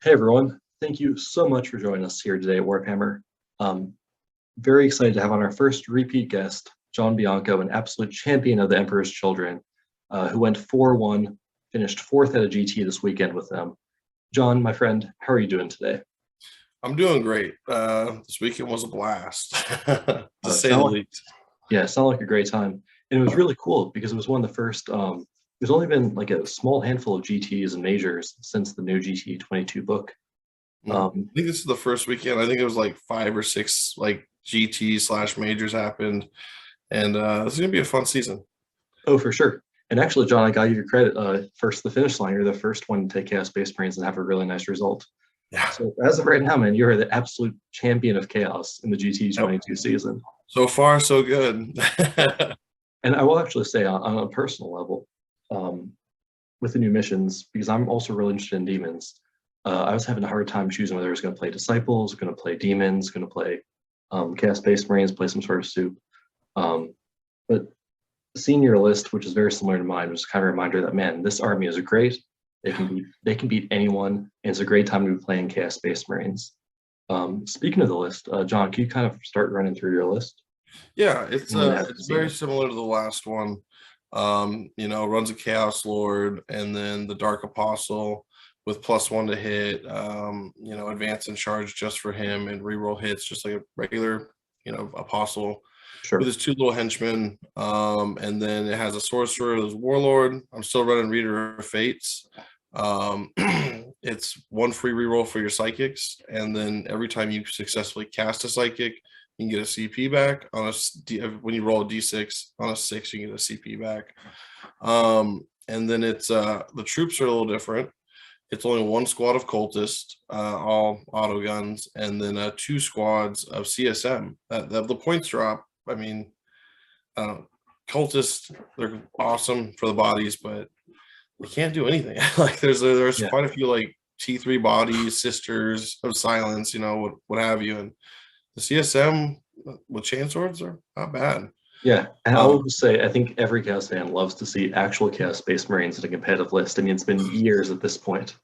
Hey everyone, thank you so much for joining us here today at Warphammer. Very excited to have on our first repeat guest, John Bianco, an absolute champion of the Emperor's Children, who went 4-1, finished fourth at a GT this weekend with them. John, my friend, how are you doing today? I'm doing great. This weekend was a blast, to say the least. Yeah, it sounded like a great time. And it was really cool because it was one of the first, there's only been like a small handful of GTs and majors since the new GT 22 book. I think this is the first weekend. I think it was like 5 or 6 like GT/majors happened, and this is gonna be a fun season. Oh, for sure. And actually, John, I got you your credit. First to the finish line, you're the first one to take Chaos Space Marines and have a really nice result. Yeah. So as of right now, man, you're the absolute champion of Chaos in the GT 22 season. So far, so good. And I will actually say on a personal level, with the new missions, because I'm also really interested in demons, I was having a hard time choosing whether I was going to play Disciples, going to play Demons, going to play Chaos Space Marines, play some sort of soup. But seeing your list, which is very similar to mine, was kind of a reminder that, man, this army is great. They can beat anyone, and it's a great time to be playing Chaos Space Marines. Speaking of the list, John, can you kind of start running through your list? Yeah, it's very similar to the last one. Runs a Chaos Lord and then the Dark Apostle with +1 to hit, advance and charge just for him and reroll hits just like a regular, apostle. Sure. With his 2 little henchmen. And then it has a sorcerer, there's Warlord. I'm still running Reader of Fates. It's 1 free reroll for your psychics, and then every time you successfully cast a psychic, you can get a CP back on when you roll a D6 on a 6, you can get a CP back. And then it's the troops are a little different. It's only 1 squad of cultists, all auto guns, and then 2 squads of CSM. The points drop. I mean, cultists, they're awesome for the bodies, but they can't do anything. Like there's quite a few like T3 bodies, Sisters of Silence, what have you, and the CSM with chain swords are not bad. Yeah, and I will just say, I think every Chaos fan loves to see actual Chaos Space Marines in a competitive list. I mean, it's been years at this point.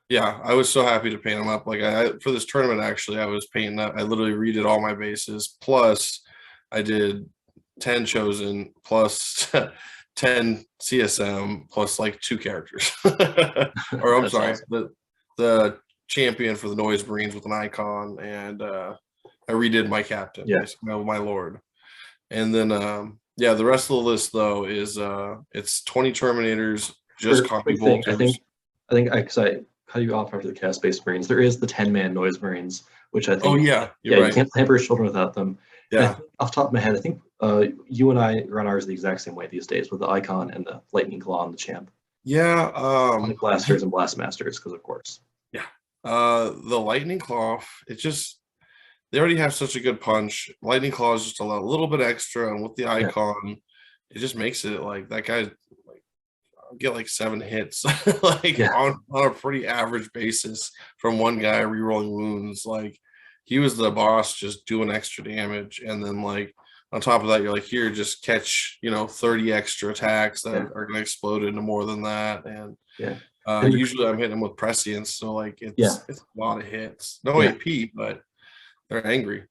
Yeah, I was so happy to paint them up. Like for this tournament, actually, I was painting up. I literally redid all my bases. Plus, I did 10 chosen plus 10 CSM plus like 2 characters. Or I'm sorry, awesome. the champion for the Noise Marines with an icon, and I redid my captain, my lord. And then the rest of the list though is it's 20 Terminators, just copy bolters. I think I cut you off after the Chaos Space Marines. There is the 10-man Noise Marines, which I think right. You can't play Emperor's Children without them. Yeah. Off the top of my head, I think you and I run ours the exact same way these days with the icon and the lightning claw on the champ. Yeah. Like blasters and blastmasters, because of course. Yeah. The lightning claw, they already have such a good punch. Lightning claw is just a little bit extra, and with the icon, it just makes it like that guy get like 7 hits on a pretty average basis from one guy rerolling wounds. Like he was the boss just doing extra damage, and then like on top of that you're like, here, just catch 30 extra attacks that are going to explode into more than that. And usually I'm hitting them with prescience, so like it's a lot of hits, no AP, but they're angry.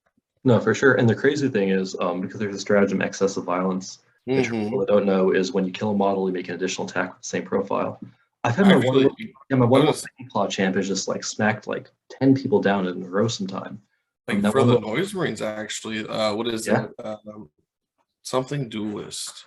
No, for sure. And the crazy thing is, because there's a stratagem, excessive violence, which people that don't know is when you kill a model, you make an additional attack with the same profile. I've had my one claw champ is just like smacked like 10 people down in a row sometime. Like for the Noise Marines, actually, what is it? Something Duelist.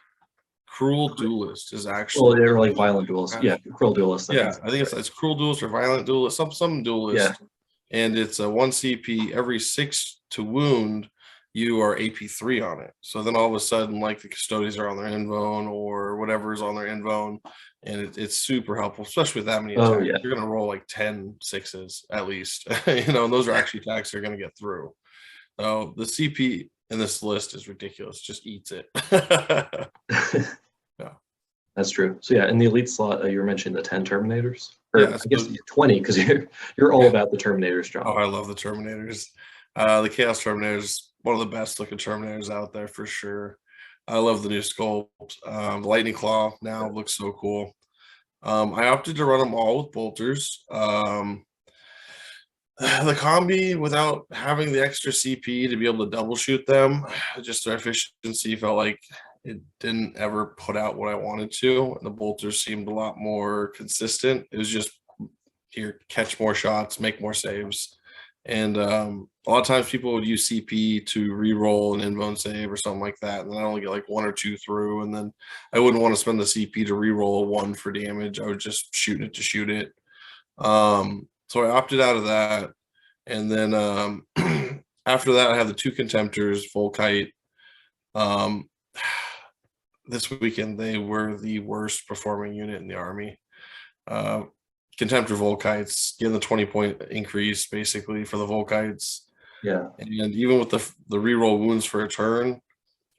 Cruel Duelist is actually. Well, they're like violent duelist. Yeah, cruel duelist. I think it's cruel duelist or violent duelist, some duelist. Yeah. And it's a 1 CP every 6 to wound. You are AP3 on it. So then all of a sudden, like the Custodians are on their invone or whatever is on their invone, and it's super helpful, especially with that many attacks. You're going to roll like 10 6s at least, and those are actually attacks they're going to get through. So the CP in this list is ridiculous. Just eats it. Yeah, that's true. So in the elite slot, you were mentioning the 10 Terminators. Or I guess 20, because you're all about the Terminators, John. Oh, I love the Terminators. The Chaos Terminators, one of the best looking Terminators out there for sure. I love the new sculpt. The Lightning Claw now looks so cool. I opted to run them all with bolters. The combi without having the extra CP to be able to double shoot them, just their efficiency felt like it didn't ever put out what I wanted to. And the bolters seemed a lot more consistent. It was just here, catch more shots, make more saves. And a lot of times people would use CP to re-roll an invuln save or something like that. And then I only get like 1 or 2 through. And then I wouldn't want to spend the CP to re-roll a 1 for damage. I would just shoot it to shoot it. So I opted out of that. And then after that, I have the 2 Contemptors, Volkite. This weekend, they were the worst performing unit in the army. Contemptor Volkites, getting the 20-point increase basically for the Volkites. Yeah. And even with the reroll wounds for a turn,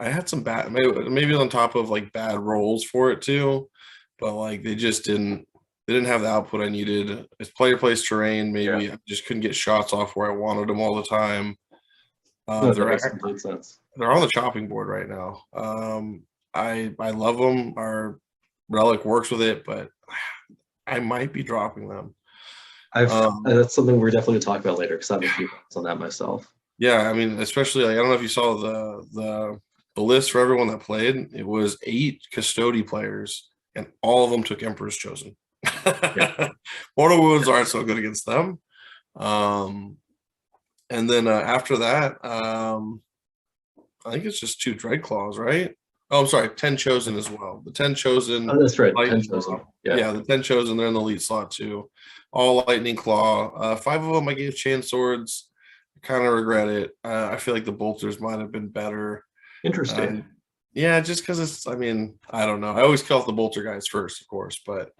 I had some bad, maybe on top of like bad rolls for it too, but like they didn't have the output I needed. It's player place terrain. Maybe I just couldn't get shots off where I wanted them all the time. No, that makes complete sense. They're on the chopping board right now. I love them. Our relic works with it, but I might be dropping them. That's something we're definitely going to talk about later because I have a few thoughts on that myself. Yeah, I mean, especially like, I don't know if you saw the list for everyone that played. It was 8 custody players, and all of them took Emperor's Chosen. Mortal wounds aren't so good against them. And then after that, I think it's just 2 Dreadclaws, right? Oh, I'm sorry, 10 Chosen as well. The 10 Chosen. Oh, that's right. 10 Chosen. Yeah, the 10 Chosen, they're in the elite slot too. All Lightning Claw. 5 of them I gave Chain Swords. I kind of regret it. I feel like the Bolters might have been better. Interesting. Yeah, just because it's, I mean, I don't know. I always kill off the Bolter guys first, of course, but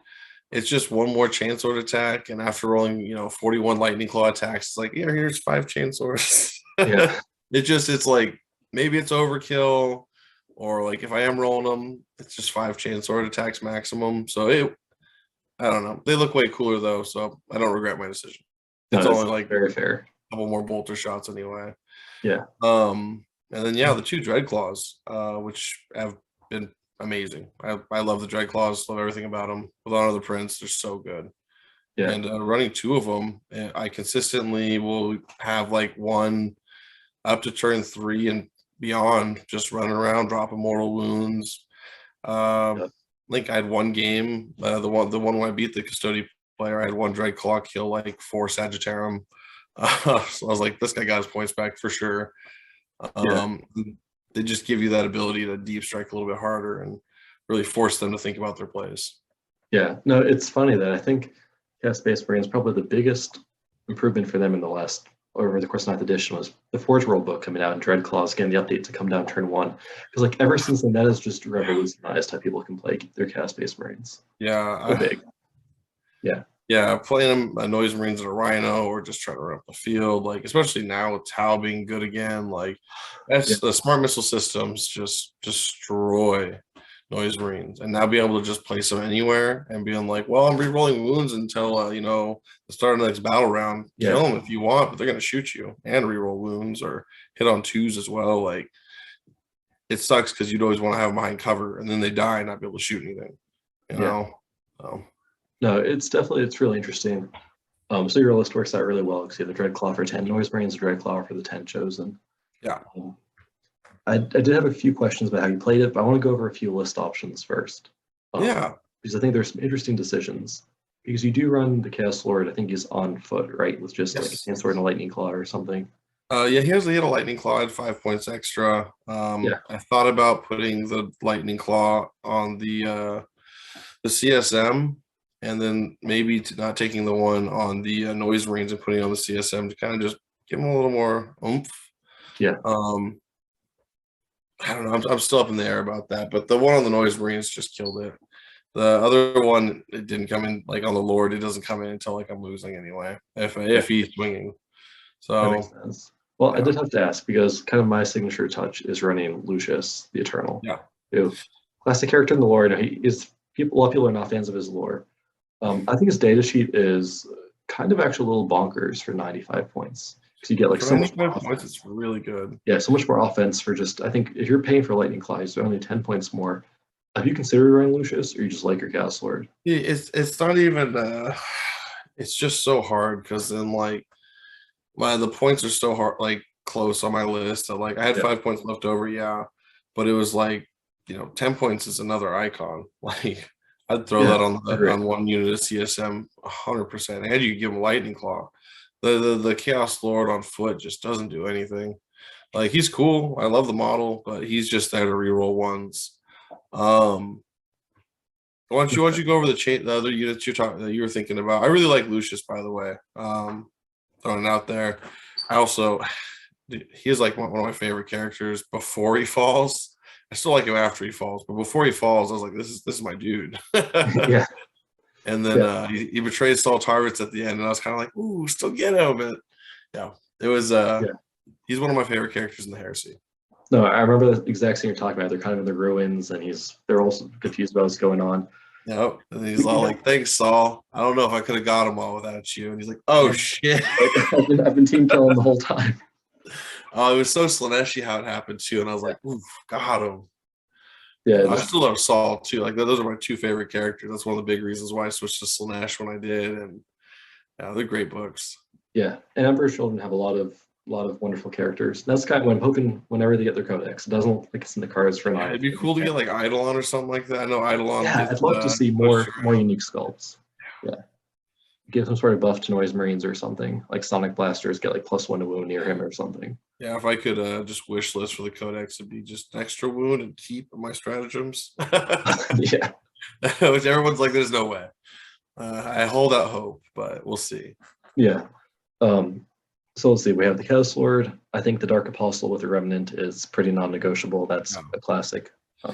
it's just 1 more Chain Sword attack. And after rolling, 41 Lightning Claw attacks, it's like, yeah, here's 5 Chain Swords. Yeah. It's like, maybe it's overkill. Or like if I am rolling them, it's just 5 Chain Sword attacks maximum. So I don't know. They look way cooler though, so I don't regret my decision. It's only like very fair. A couple more bolter shots anyway. Yeah. And then the 2 Dreadclaws, which have been amazing. I love the Dreadclaws, love everything about them. With Honor of the Prince, they're so good. Yeah. And running 2 of them, I consistently will have like 1 up to turn 3 and beyond, just running around, dropping mortal wounds. I think I had 1 game, the one when I beat the custody player, I had 1 Dreadclaw kill like 4 Sagittarium. So I was like, this guy got his points back for sure. They just give you that ability to deep strike a little bit harder and really force them to think about their plays. Yeah, no, it's funny that I think Chaos Space Marine is probably the biggest improvement for them in the last, over the course of 9th edition, was the Forge World book coming out and Dreadclaws getting the update to come down turn 1. Because like ever since then, that has just revolutionized how people can play their Chaos Space Marines. Yeah. So big. Yeah. Yeah, playing them Noise Marines and a Rhino, or just trying to run up the field, like especially now with Tau being good again, like that's the smart missile systems just destroy Noise Marines, and now being able to just place them anywhere and being like, well, I'm re-rolling wounds until the start of the next battle round. Kill them if you want, but they're gonna shoot you and re-roll wounds or hit on 2s as well. Like it sucks because you'd always want to have them behind cover, and then they die and not be able to shoot anything. So. No, it's really interesting. So your list works out really well because you have the Dreadclaw for 10 Noise Marines, the Dreadclaw for the 10 Chosen. Yeah. I did have a few questions about how you played it, but I want to go over a few list options first. Because I think there's some interesting decisions. Because you do run the Chaos Lord, I think he's on foot, right? With just like a Chain Sword and a Lightning Claw or something. He had a Lightning Claw at 5 points extra. I thought about putting the Lightning Claw on the CSM, and then maybe not taking the one on the Noise Marines and putting it on the CSM to kind of just give them a little more oomph. Yeah. I don't know. I'm still up in the air about that, but the one on the Noise Marines just killed it. The other one, it didn't come in like on the Lord. It doesn't come in until like I'm losing anyway. If he's swinging, so that makes sense. Well, I did have to ask because kind of my signature touch is running Lucius the Eternal. Yeah. Who, classic character in the lore. A lot of people are not fans of his lore. I think his data sheet is kind of actually a little bonkers for 95 points. Because you get like so much more points, it's really good. Yeah, so much more offense for just, I think if you're paying for Lightning Claw, it's only 10 points more. Have you considered running Lucius, or you just like your Chaos Lord? It's not even, it's just so hard because then like the points are still hard, like close on my list. So like I had 5 points left over, yeah, but it was like 10 points is another icon. Like I'd throw that on one unit of CSM 100%, and you give him Lightning Claw. The Chaos Lord on foot just doesn't do anything. Like he's cool. I love the model, but he's just there to reroll ones. Why don't you go over the other units you were thinking about? I really like Lucius, by the way. Throwing it out there. I also, he is like one of my favorite characters before he falls. I still like him after he falls, but before he falls, I was like, this is my dude. Yeah. And then he betrays Saul Tarvitz at the end, and I was kind of like, ooh, still get him. But yeah, it was he's one of my favorite characters in the Heresy. No, I remember the exact thing you're talking about. They're kind of in the ruins, and they're also confused about what's going on. Yep. And he's all like, thanks, Saul. I don't know if I could have got him all without you. And he's like, oh shit. I've been team killing the whole time. Oh, it was so Slaneshi how it happened too. And I was like, oof, got him. Yeah. I still love Saul too. Like those are my two favorite characters. That's one of the big reasons why I switched to Slanesh when I did. And yeah, they're great books. Yeah. And Emperor's Children have a lot of wonderful characters. That's kind of what I'm hoping whenever they get their codex. It doesn't look like it's in the cards for an It'd be cool to get like Eidolon or something like that. I know Eidolon. Yeah, I'd love to see more unique sculpts. Yeah. Give some sort of buff to Noise Marines or something. Like Sonic Blasters get like +1 to wound near him or something. Yeah, if I could just wish list for the codex, it'd be just an extra wound and keep my stratagems. Yeah. Which everyone's like, there's no way. I hold out hope, but we'll see. Yeah. So let's see. We have the Chaos Lord. I think the Dark Apostle with the Remnant is pretty non-negotiable. That's a classic.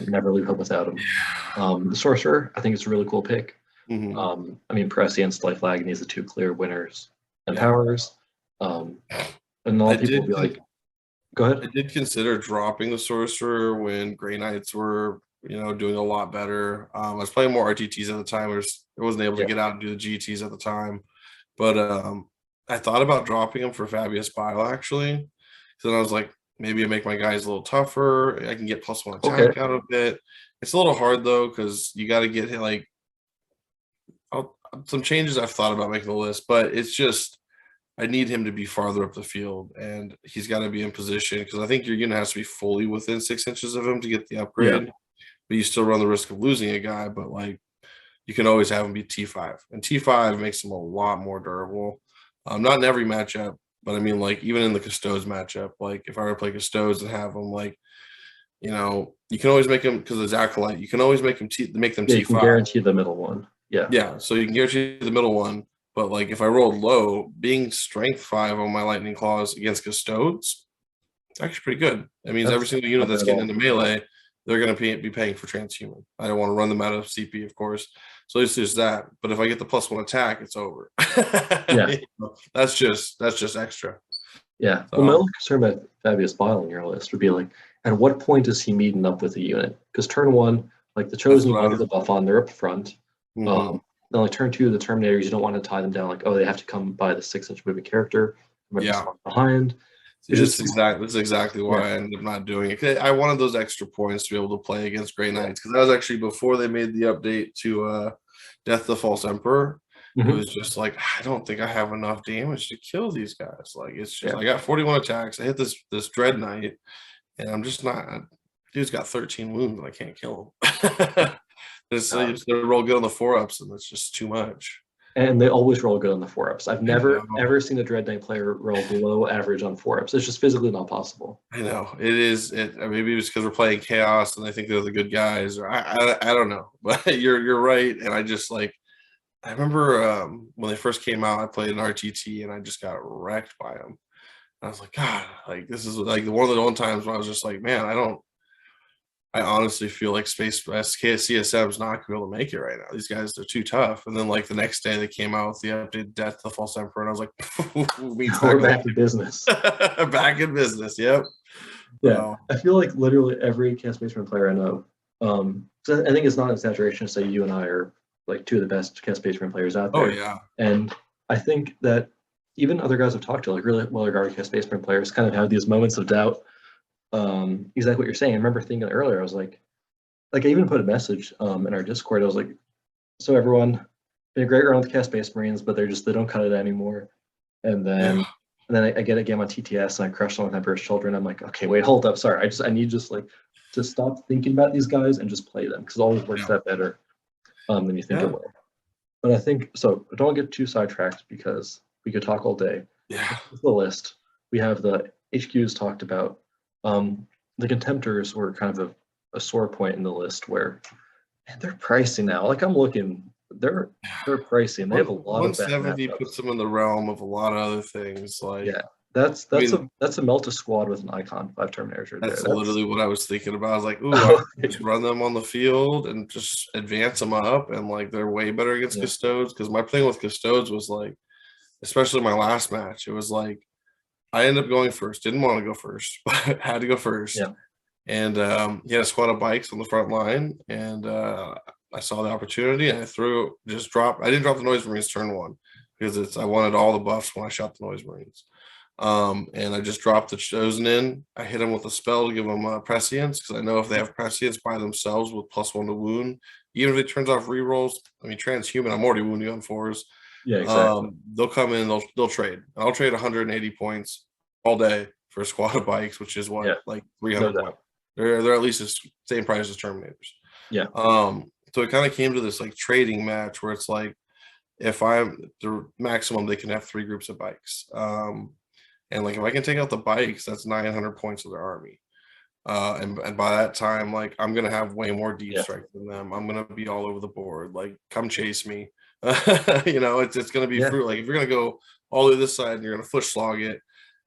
Never leave hope without him. The Sorcerer, I think it's a really cool pick. Mm-hmm. I mean, Prescience, Life Agony, the two clear winners and powers. And a lot of people will be like, go ahead. I did consider dropping the Sorcerer when Grey Knights were, doing a lot better. I was playing more RTTs at the time. I wasn't able to get out and do the GTs at the time. But I thought about dropping him for Fabius Bile, actually. So then I was like, maybe I make my guys a little tougher. I can get +1 attack out of it. It's a little hard, though, because you got to get, like, some changes I've thought about making the list. But it's just, I need him to be farther up the field, and he's got to be in position, because I think your unit has to be fully within 6 inches of him to get the upgrade. But you still run the risk of losing a guy, but, like, you can always have him be T5. And T5 makes him a lot more durable. Not in every matchup, but I mean, like, even in the Custodes matchup, like, if I were to play Custodes and have them, like, you can always make them, because it's Acolyte, you can always make them T5. You can guarantee the middle one. Yeah. Yeah, so you can guarantee the middle one, but, like, if I rolled low, being Strength 5 on my Lightning Claws against Custodes, it's actually pretty good. That means every single unit that's getting into melee, they're going to be paying for transhuman. I don't want to run them out of CP, of course. So it's just that. But if I get the +1 attack, it's over. Yeah. That's just extra. Yeah. Well, my only concern about Fabius Bile on your list would be like, at what point is he meeting up with the unit? Because turn 1, like the Chosen, you want to get the buff on, they're up front. Then like turn 2, the Terminators, you don't want to tie them down like, oh, they have to come by the 6-inch moving character. Behind. That's exactly why I ended up not doing it. I wanted those extra points to be able to play against Grey Knights, because that was actually before they made the update to Death the False Emperor. It was just like, I don't think I have enough damage to kill these guys. Like, it's just I got 41 attacks. I hit this Dread Knight, and I'm just not. Dude's got 13 wounds, and I can't kill him. They roll good on the 4-ups, and it's just too much. And they always roll good on the 4-ups. I've never ever seen a Dread Knight player roll below average on 4-ups. It's just physically not possible. I know it is. Maybe it's because we're playing Chaos and they think they're the good guys, or I don't know. But you're right. And I just like, I remember when they first came out, I played an RTT and I just got wrecked by them. I was like, God, like this is like one of the only times when I was just like, man, I honestly feel like CSM is not going to be able to make it right now. These guys, they're too tough. And then, like, the next day they came out with the updated Death the False Emperor, and I was like, we're back in business. Back in business, yep. Yeah, I feel like literally every Chaos Space Marine player I know, so I think it's not an exaggeration to say you and I are, like, two of the best Chaos Space Marine players out there. Oh, yeah. And I think that even other guys I've talked to, like, really well-regarded Chaos Space Marine players, kind of have these moments of doubt. Exactly what you're saying. I remember thinking earlier, I was like I even put a message in our Discord. I was like, so everyone, been a great run with the Chaos Space Marines, but they don't cut it anymore. And then And then I get a game on TTS and I crush one with my burst children. I'm like, okay, wait, hold up. Sorry. I need just like to stop thinking about these guys and just play them because it always works Yeah. out better than you think Yeah. it will. But I think so. I don't get too sidetracked because we could talk all day. Yeah. This is the list. We have the HQs talked about. The Contemptors were kind of a sore point in the list where man, they're pricey now. Like I'm looking, they're pricey and they have a lot of bad 170 matchups. puts them in the realm of a lot of other things. Like, Yeah, that's I mean, a Melta squad with an icon 5 Terminators right there. that's literally what I was thinking about. I was like, ooh, I Oh, could just run them on the field and just advance them up, and like they're way better against yeah, Custodes. Because my thing with Custodes was like, especially my last match, it was like I ended up going first. Didn't want to go first, but had to go first. yeah, And he had a squad of bikes on the front line, and I saw the opportunity, and I I didn't drop the Noise Marines turn 1 because I wanted all the buffs when I shot the Noise Marines. And I just dropped the Chosen in. I hit them with a spell to give them prescience because I know if they have prescience by themselves with +1 to wound, even if it turns off rerolls, I mean transhuman, I'm already wounding on 4s. yeah, exactly. They'll come in, they'll trade. I'll trade 180 points all day for a squad of bikes, which is what, Yeah, like no 300 doubt. points. They're at least the same price as Terminators. Yeah, So it kind of came to this like trading match where it's like if I'm the maximum, they can have 3 groups of bikes. And like if I can take out the bikes, that's 900 points of their army. And by that time, like I'm gonna have way more deep yeah, strike than them. I'm gonna be all over the board. Like, come chase me. It's gonna be yeah, fruit. Like if you're gonna go all the way this side and you're gonna foot slog it,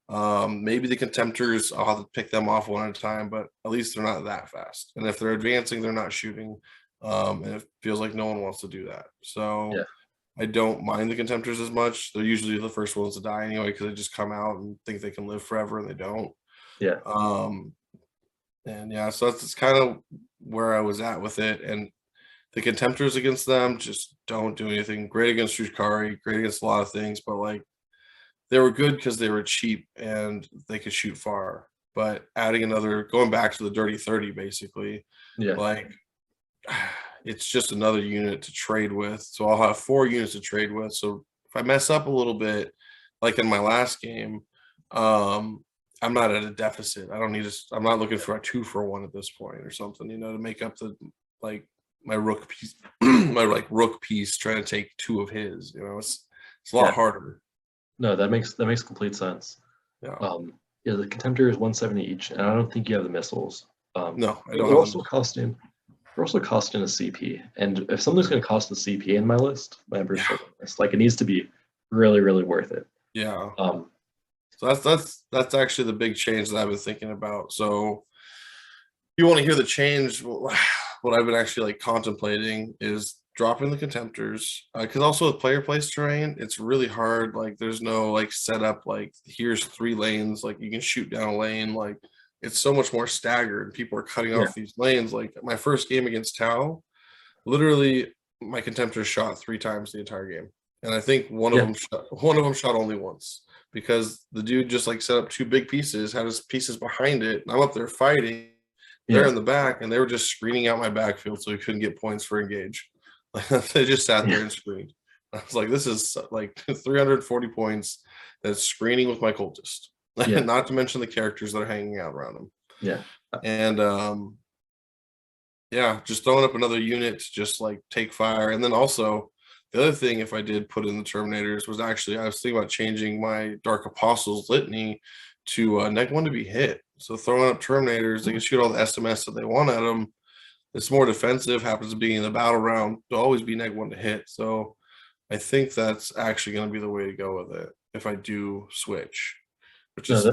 maybe the Contemptors, I'll have to pick them off one at a time, but at least they're not that fast. And if they're advancing, they're not shooting. And it feels like no one wants to do that. So yeah, I don't mind the Contemptors as much. They're usually the first ones to die anyway because they just come out and think they can live forever and they don't. yeah. Um, and yeah, so that's kind of where I was at with it. And the Contemptors against them just don't do anything. Great against Drukhari, great against a lot of things, but like they were good because they were cheap and they could shoot far. But adding going back to the dirty 30, basically, Yeah. like it's just another unit to trade with. So I'll have 4 units to trade with. So if I mess up a little bit, like in my last game, I'm not at a deficit. I don't need to. I'm not looking for a 2-for-1 at this point or something, to make up the like my rook piece, my like rook piece trying to take 2 of his. It's a lot harder. No, that makes complete sense. Yeah. Yeah, the Contemptor is 170 each, and I don't think you have the missiles. No, I don't. They're also costing a CP, and if something's going to cost the CP in my list, my Emperor's list, like it needs to be really, really worth it. Yeah. So that's actually the big change that I've been thinking about. So you want to hear the change? What I've been actually like contemplating is dropping the Contemptors, because also with player place terrain, it's really hard. Like there's no like setup, like here's 3 lanes, like you can shoot down a lane. Like it's so much more staggered. People are cutting off these lanes. Like my first game against Tau, literally my Contemptors shot 3 times the entire game. And I think one of them shot only once because the dude just like set up 2 big pieces, had his pieces behind it. And I'm up there fighting. They're in the back, and they were just screening out my backfield so he couldn't get points for engage. They just sat there and screened. I was like, this is like 340 points that's screening with my cultist. Not to mention the characters that are hanging out around him. Yeah. And just throwing up another unit to just like take fire. And then also the other thing, if I did put in the Terminators, was actually I was thinking about changing my Dark Apostles litany to neg 1 to be hit. So throwing up Terminators, they can shoot all the SMS that they want at them. It's more defensive, happens to be in the battle round. They'll always be neg 1 to hit. So I think that's actually going to be the way to go with it if I do switch, which is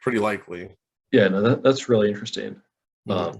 pretty likely. Yeah, no, that's really interesting. My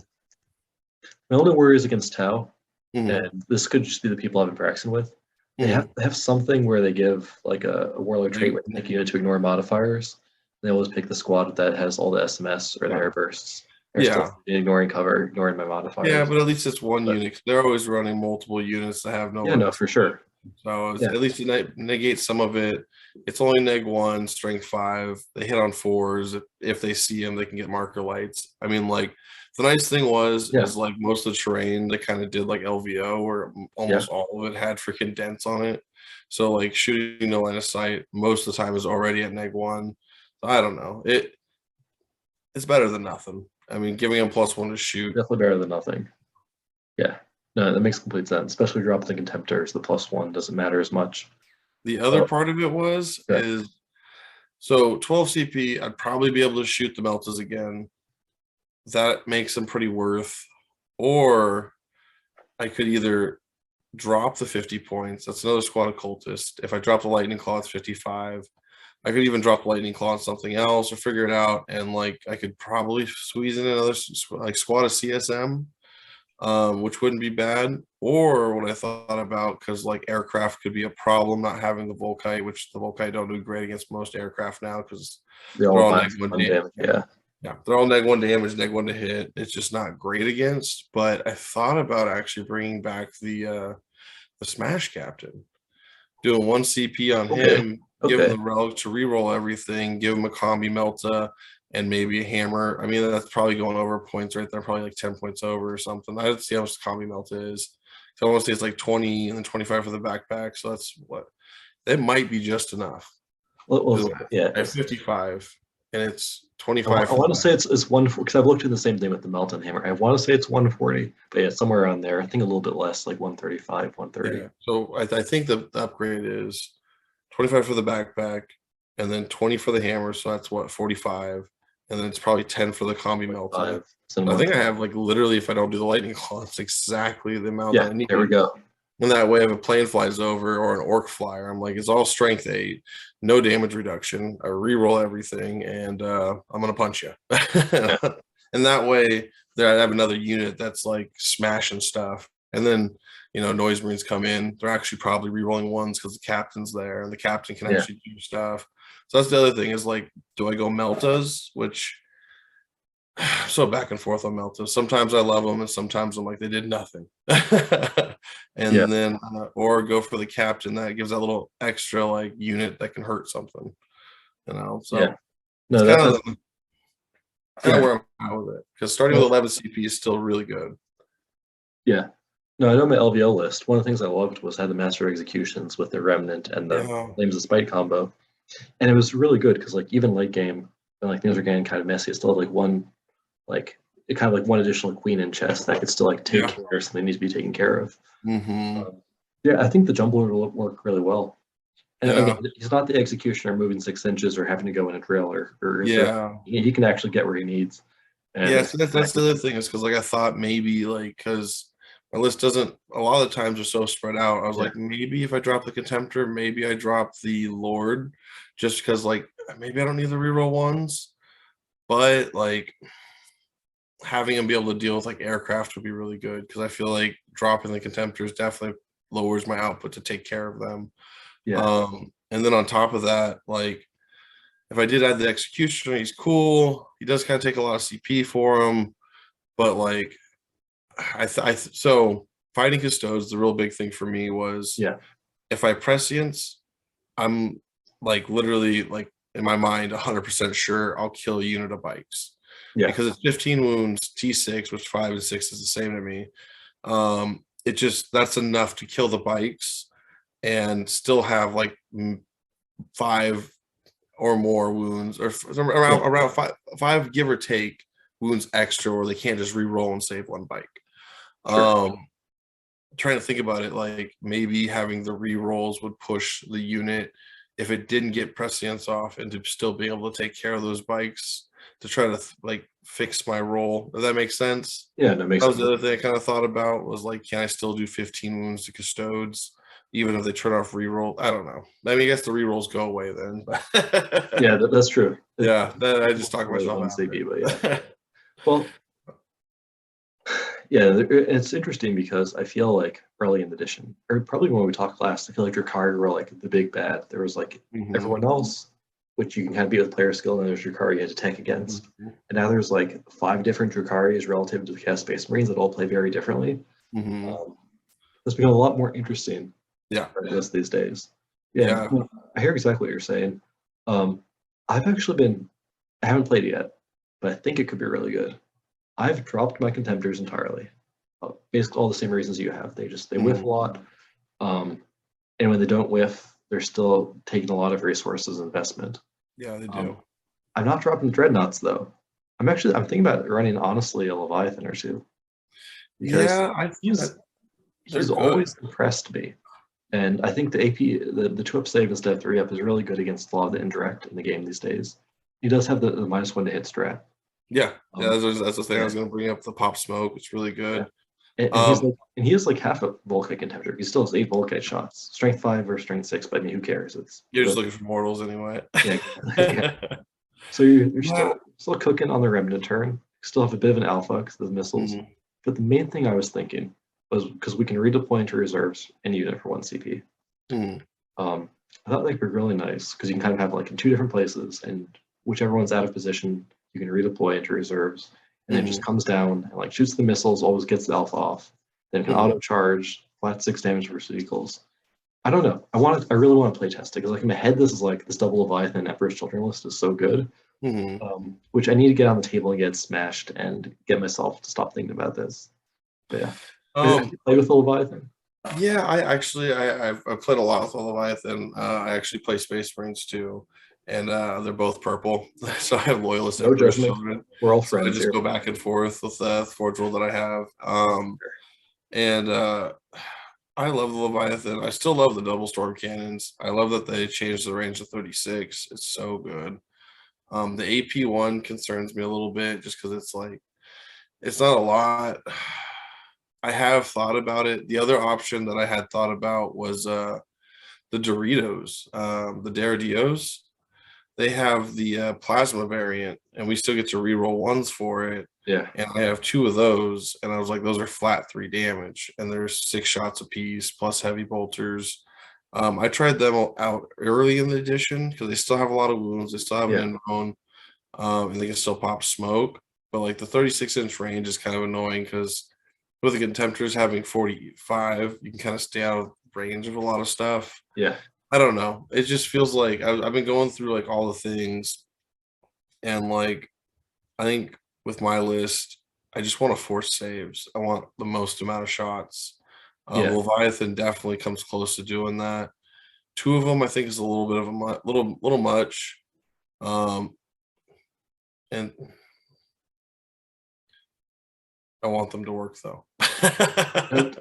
only worry is against Tau, and this could just be the people I've been practicing with. They have something where they give like a warlord trait where they make you to ignore modifiers. They always pick the squad that has all the SMS or the air bursts. They're still ignoring cover, ignoring my modifiers. Yeah, but at least it's one unit. They're always running multiple units that have no. Yeah, no, for sure. So Yeah. at least it negates some of it. It's only -1, strength 5. They hit on 4s. If they see them, they can get marker lights. I mean, like the nice thing Yeah. is like most of the terrain they kind of did like LVO, where Yeah. almost all of it had freaking dents on it. So like shooting no line of sight most of the time is already at -1. I don't know. It's better than nothing. I mean, giving them +1 to shoot. Definitely better than nothing. Yeah. No, that makes complete sense. Especially dropping the contemptors, the +1 doesn't matter as much. The other part of it is so 12 CP, I'd probably be able to shoot the Meltas again. That makes them pretty worth. Or I could either drop the 50 points. That's another squad of cultists. If I drop the lightning claw, it's 55. I could even drop the lightning claw on something else or figure it out. And like I could probably squeeze in another like squad of CSM, which wouldn't be bad. Or what I thought about, because like aircraft could be a problem not having the Volkite, which the Volkite don't do great against most aircraft now because They're they're all all -1 damage. Yeah. yeah, they're all -1 damage, -1 to hit. It's just not great against. But I thought about actually bringing back the Smash Captain, doing 1 CP on Okay. him, give him Okay. the relic to reroll everything, give him a combi melta, and maybe a hammer. I mean, that's probably going over points right there, probably like 10 points over or something. I'd see how much the combi melta is. So I want to say it's like 20 and then 25 for the backpack. So that's what it might be just enough. Well, yeah. At 55, and it's I 25 for want the to say it's one because I've looked at the same thing with the Melton Hammer. I want to say it's 140, but yeah, somewhere around there. I think a little bit less, like 135, 130. yeah. So I think the upgrade is 25 for the backpack, and then 20 for the hammer. So that's what 45, and then it's probably 10 for the combi melta. So I think I have like literally, if I don't do the lightning claw, it's exactly the amount that I need. There we go. And that way, if a plane flies over or an orc flyer, I'm like, it's all strength 8, no damage reduction. I reroll everything, and I'm gonna punch you. And that way, there I have another unit that's like smashing stuff. And then noise marines come in. They're actually probably rerolling ones because the captain's there, and the captain can actually do stuff. So that's the other thing is like, do I go meltas, which so back and forth on Meltas. Sometimes I love them, and sometimes I'm like they did nothing. And then or go for the captain that gives that little extra like unit that can hurt something. So no, it's that's kind of where I'm at with it, because starting with 11 CP is still really good. Yeah. No, I know my LVO list. One of the things I loved was had the Master Executions with the Remnant and the Flames of Spite combo, and it was really good because like even late game, when like things are getting kind of messy, it still had like one additional queen in chest that could still like take care of something that needs to be taken care of. Yeah, I think the jumble will work really well. And again, he's not the executioner moving 6 inches or having to go in a drill or he can actually get where he needs. And so that's the other thing, is because like I thought maybe like, because my list doesn't, a lot of the times are so spread out. I was like, maybe if I drop the Contemptor, maybe I drop the Lord, just because like maybe I don't need the reroll ones, but like having him be able to deal with like aircraft would be really good, because I feel like dropping the Contemptors definitely lowers my output to take care of them. And then on top of that, like if I did add the Executioner, he's cool. He does kind of take a lot of CP for him, but like so fighting Custodes, the real big thing for me was if I prescience, I'm like literally like in my mind 100% sure I'll kill a unit of bikes. Because it's 15 wounds, T6, which 5 and 6 is the same to me. That's enough to kill the bikes and still have like 5 or more wounds, or around five give or take wounds extra, where they can't just re-roll and save 1 bike. Trying to think about it, like maybe having the re-rolls would push the unit, if it didn't get prescience off, and to still be able to take care of those bikes, to try to like fix my roll. Does that make sense? That makes sense. That was the other thing I kind of thought about, was like, can I still do 15 wounds to Custodes, even if they turn off reroll? I don't know. I mean, I guess the rerolls go away then. That's true. I just talked myself out. But well, it's interesting because I feel like early in the edition, or probably when we talked last, I feel like Drukhari were like the big bad. There was like everyone else, which you can kind of beat with player skill, and there's Drukhari you had to tank against. And now there's like 5 different Drukharis relative to the Chaos Space Marines that all play very differently. It's become a lot more interesting. Yeah. just these days. Yeah, Yeah. I hear exactly what you're saying. Um, I've actually been, I haven't played it yet, but I think it could be really good. I've dropped my contemptors entirely. Basically, all the same reasons you have. They whiff a lot, um, and when they don't whiff, they're still taking a lot of resources and investment. Yeah, they Um, do. I'm not dropping dreadnoughts though. I'm thinking about running honestly a Leviathan or two because Yeah, he's they're he's good. always impressed me. And I think the AP, the 2-up save instead of 3-up is really good against a lot of the indirect in the game these days. He does have the -1 to hit strat. Yeah, yeah, Um, that's the thing I yeah, was gonna bring up. The pop smoke, it's really yeah. good. And he has like half a Volkite contemptor. He still has 8 Volkite shots. Strength 5 or strength 6, but I mean, who cares? It's You're just really, looking for mortals anyway. yeah, yeah. So you're Yeah. still cooking on the remnant turn. You still have a bit of an alpha because of the missiles. Mhm. But the main thing I was thinking was because we can redeploy into reserves and use it for 1 CP. Mhm. I thought that'd be really nice because you can kind of have like in 2 different places, and whichever one's out of position, you can redeploy into reserves, and then it just Mhm. comes down and like shoots the missiles, always gets the alpha off, then can Mhm. auto charge, flat 6 damage versus vehicles. I don't know. I really want to play test it because like in my head, this is like this double Leviathan Emperor's Children list is so good, Mhm. which I need to get on the table and get smashed and get myself to stop thinking about this. But yeah, have Um, you played with the Leviathan? yeah, I actually I've played a lot with the Leviathan. I actually play Space Marines too, and they're both purple. So I have Loyalist No Emperor's judgment. Children. We're all So I friends just here. go back and forth with the Forge World that I have. And I love the Leviathan. I still love the double storm cannons. I love that they changed the range to 36. It's so good. The AP one concerns me a little bit just because it's like it's not a lot. I have thought about it. The other option that I had thought about was the Doritos, the Derridios. They have the plasma variant, and we still get to reroll ones for it. Yeah. And I have 2 of those, and I was like, those are flat 3 damage, and there's 6 shots apiece plus heavy bolters. I tried them out early in the edition because they still have a lot of wounds. They still have an Yeah. inbone, and they can still pop smoke. But like the 36-inch range is kind of annoying because with the contemptors having 45, you can kind of stay out of range of a lot of stuff. Yeah. I don't know. It just feels like I've been going through like all the things, and like I think with my list, I just want to force saves. I want the most amount of shots. Yeah. Leviathan definitely comes close to doing that. 2 of them, I think, is a little bit of a little much. Um, and I want them to work though.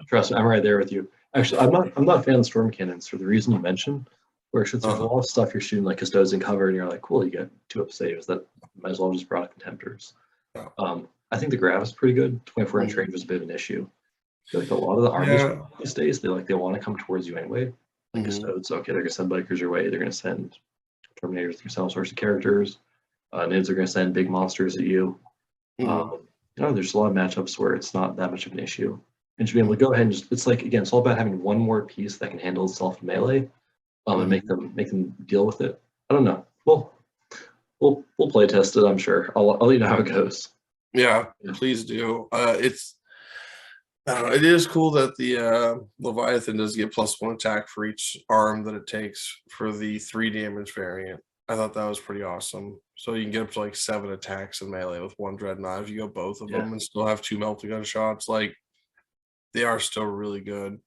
Trust me, I'm right there with you. Actually, I'm not a fan of storm cannons for the reason you mentioned, where since there's a Uh, lot of stuff you're shooting like custodian cover, and you're like, cool, you get 2-up saves. That might as well just brought contemptors. yeah. I think the grav is pretty good. 24-inch Mhm. range is a bit of an issue. I feel like a lot of the armies Yeah. these days, they want to come towards you anyway. Like Mhm. custodes, okay, they're gonna send bikers your way. They're gonna send terminators through some sorts of characters. Nids are gonna send big monsters at you. Mhm. There's a lot of matchups where it's not that much of an issue. And to be able to Mhm. go ahead and just, it's like, again, it's all about having one more piece that can handle itself in melee, and Mhm. make them deal with it. I don't know. We'll play test it, I'm sure. I'll let you know how it goes. Yeah, Yeah. please do. It's I don't know. It is cool that the Leviathan does get +1 attack for each arm that it takes for the 3 damage variant. I thought that was pretty awesome. So you can get up to like 7 attacks in melee with 1 dreadnought if you go both of Yeah. them and still have 2 melting gun shots. Like they are still really good.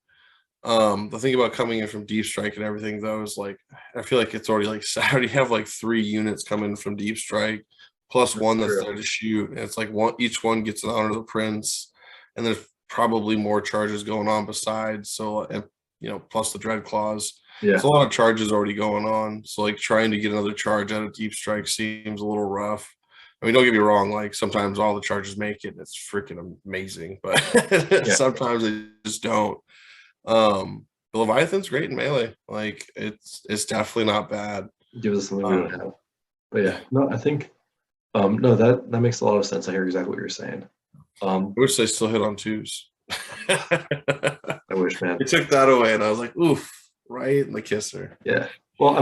The thing about coming in from deep strike and everything though is like I feel like it's already like I already have like 3 units coming from deep strike plus That's 1 that's true. there to shoot. And it's like each one gets an honor of the prince, and there's probably more charges going on besides. So and plus the dread claws. Yeah. So a lot of charges already going on. So like trying to get another charge out of deep strike seems a little rough. I mean, don't get me wrong, like sometimes all the charges make it and it's freaking amazing, but Yeah. sometimes they just don't. The Leviathan's great in melee. Like it's definitely not bad. Gives us something we don't Um, have. But yeah, yeah. no, I think no, that makes a lot of sense. I hear exactly what you're saying. I wish they still hit on twos. I wish, man. They took that away, and I was like, oof, right in the kisser. Yeah. Well,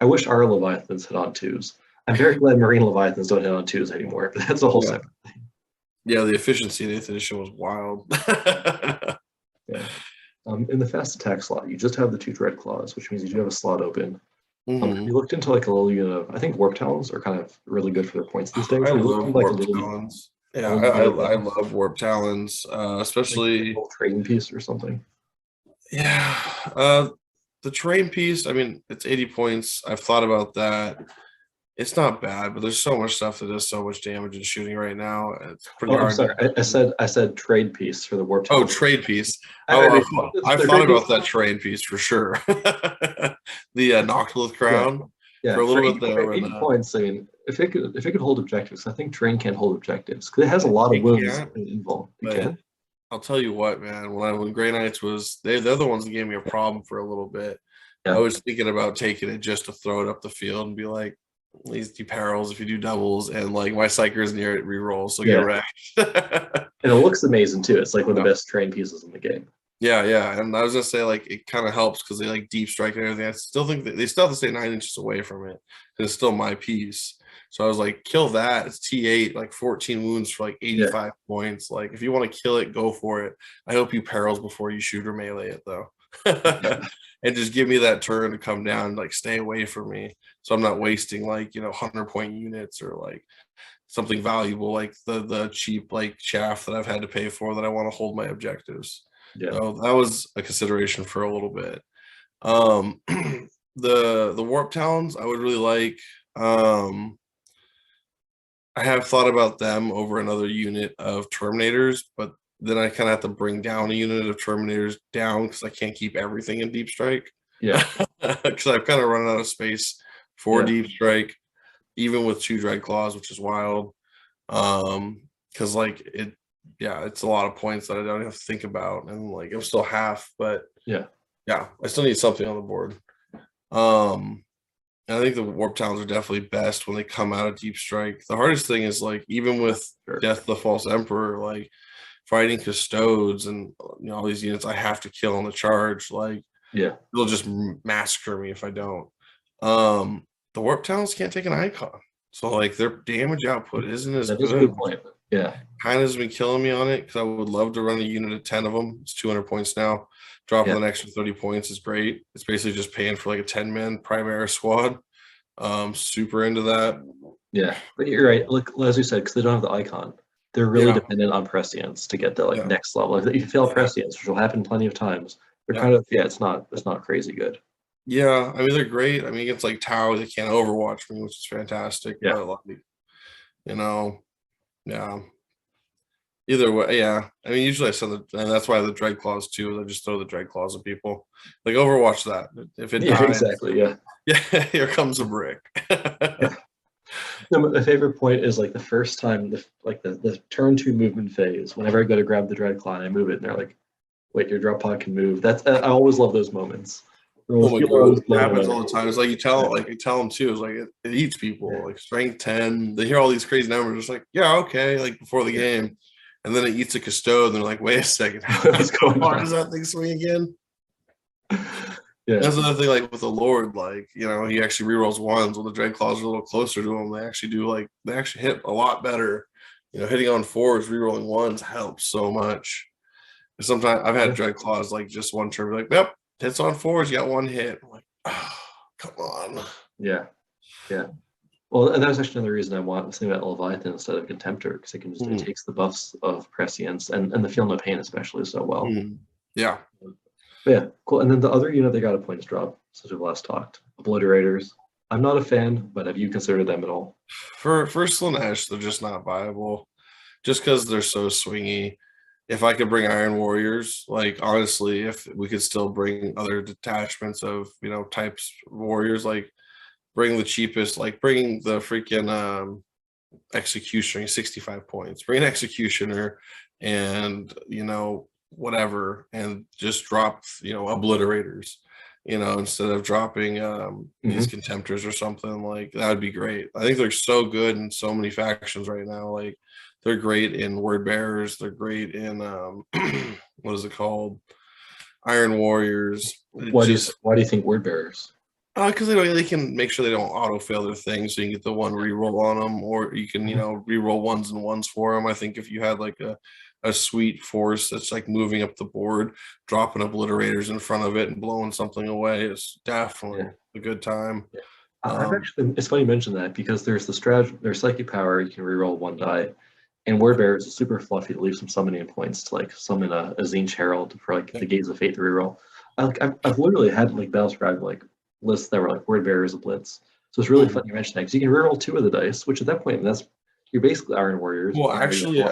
I wish our Leviathans hit on twos. I'm very glad Marine Leviathans don't hit on twos anymore, but that's a whole Yeah. separate. Yeah, the efficiency in 8th edition was wild. Yeah. In the fast attack slot, you just have the 2 Dread Claws, which means you do have a slot open. Mhm. You looked into like a little unit of, I think Warp Talons are kind of really good for their points these days. I We looked love into like a warp little talons. Yeah, unit I of love warp talons, like a especially little trading piece or something. yeah. The train piece. I mean, it's 80 points. I've thought about that. It's not bad, but there's so much stuff that does so much damage in shooting right now. It's pretty Oh, I'm hard to. sorry. I said trade piece for the Warp Oh, Talons. trade piece. I mean, I've they're thought trade piece. about that train piece for sure. The Noctilith Yeah, crown yeah. for a For little bit there. 80 points, I mean, if it could hold objectives, I think Terrain can't hold objectives because it has a lot of It wounds can't, involved. It but can. I'll tell you what, man. When Grey Knights was they're the ones that gave me a problem for a little bit. I Yeah, was thinking about taking it just to throw it up the field and be like, at least you perils if you do doubles, and like my psyker's near it reroll, so get yeah. wrecked. And it looks amazing too. It's like one of Yeah. the best train pieces in the game. Yeah, yeah. And I was gonna say like it kind of helps because they like deep strike and everything. I still think that they still have to stay 9 inches away from it because it's still my piece. So I was like, kill that. It's T8, like 14 wounds for like 85 points. Like if you want to kill it, go for it. I hope you perils before you shoot or melee it though. And just give me that turn to come down, like stay away from me. So I'm not wasting like, 100-point units or like something valuable like the cheap like chaff that I've had to pay for that I want to hold my objectives. Yeah, So that was a consideration for a little bit. Um, the warp talons I would really like. I have thought about them over another unit of Terminators, but then I kind of have to bring down a unit of Terminators down because I can't keep everything in Deep Strike. yeah, Because I've kind of run out of space for yeah. Deep Strike, even with 2 Dread Claws, which is wild. Because like it's a lot of points that I don't have to think about, and like I'm still half, but Yeah. I still need something on the board. And I think the warp talons are definitely best when they come out of Deep Strike. The hardest thing is like even with Sure. Death of the False Emperor, like fighting custodes and all these units I have to kill on the charge, like Yeah, they'll just massacre me if I don't. The warp talons can't take an icon, so like their damage output isn't as that is a good. good point. Yeah, Kind of has been killing me on it because I would love to run a unit of 10 of them. It's 200 points now. Dropping yeah, an extra 30 points is great. It's basically just paying for like a 10-man Primera squad. Super into that. yeah. But you're right. Look, as you said, because they don't have the icon, they're really Yeah, dependent on prescience to get the like yeah, next level. If you fail yeah, prescience, which will happen plenty of times, they're yeah. kind of it's not crazy good. Yeah, I mean they're great. I mean against like towers, they can't overwatch me, which is fantastic. Yeah, But like, you know, yeah. Either way, yeah. I mean, usually I send and that's why the dread claws too. I just throw the dread claws at people. Like Overwatch that. If it yeah, dies, exactly. Yeah. yeah, here comes a brick. Yeah. No, my favorite point is like the first time the turn 2 movement phase. Whenever I go to grab the dread claw and I move it, and they're like, "Wait, your drop pod can move." That's I always love those moments. Oh my People are always god, it blown happens away. all the time. It's like you tell them too. It's like it eats people. Yeah, Like strength 10, they hear all these crazy numbers. It's like, yeah, okay, like before the yeah. game, and then it eats a custode. And they're like, wait a second, What's how going far on? does that thing swing again? Yeah, That's another thing. Like with the Lord, like he actually rerolls ones. When the Dread Claws are a little closer to him, they actually hit a lot better. Hitting on 4s, rerolling 1s helps so much. Sometimes I've had yeah, Dread Claws like just one turn, like, yep, hits on 4s, you got 1 hit. I'm like, oh, come on. yeah, yeah. Well, and that was actually another reason I want to think about Leviathan instead of Contemptor, because it Hmm. takes the buffs of prescience and the feel no pain especially so well. Hmm. Yeah. But yeah, cool. And then the other unit they got a points drop since we've last talked. Obliterators. I'm not a fan, but have you considered them at all? For Slanesh, they're just not viable. Just because they're so swingy. If I could bring Iron Warriors, like honestly, if we could still bring other detachments of types of warriors, like bring the cheapest, like bring the freaking executioner 65 points, bring an executioner and whatever, and just drop obliterators, instead of dropping these Mhm. contemptors or something. Like that would be great. I think they're so good in so many factions right now. Like they're great in word bearers, they're great in what is it called, Iron Warriors. It just Why do you think word bearers? Because they can make sure they don't auto fail their things, so you can get the one reroll on them, or you can reroll ones and ones for them. I think if you had like a sweet force that's like moving up the board, dropping obliterators in front of it and blowing something away is definitely a good time. Yeah. I've actually, it's funny you mention that because there's the strategy, there's psychic power, you can reroll one die, and Word Bearer is super fluffy to leave some summoning points to like summon a Zinch Herald for like the Gaze of Fate to reroll. I've literally had like Battlescribe like lists that were like Word Bearer is a blitz. So it's really funny you mention that because you can reroll 2 of the dice, which at that point you're basically Iron Warriors. Well, actually,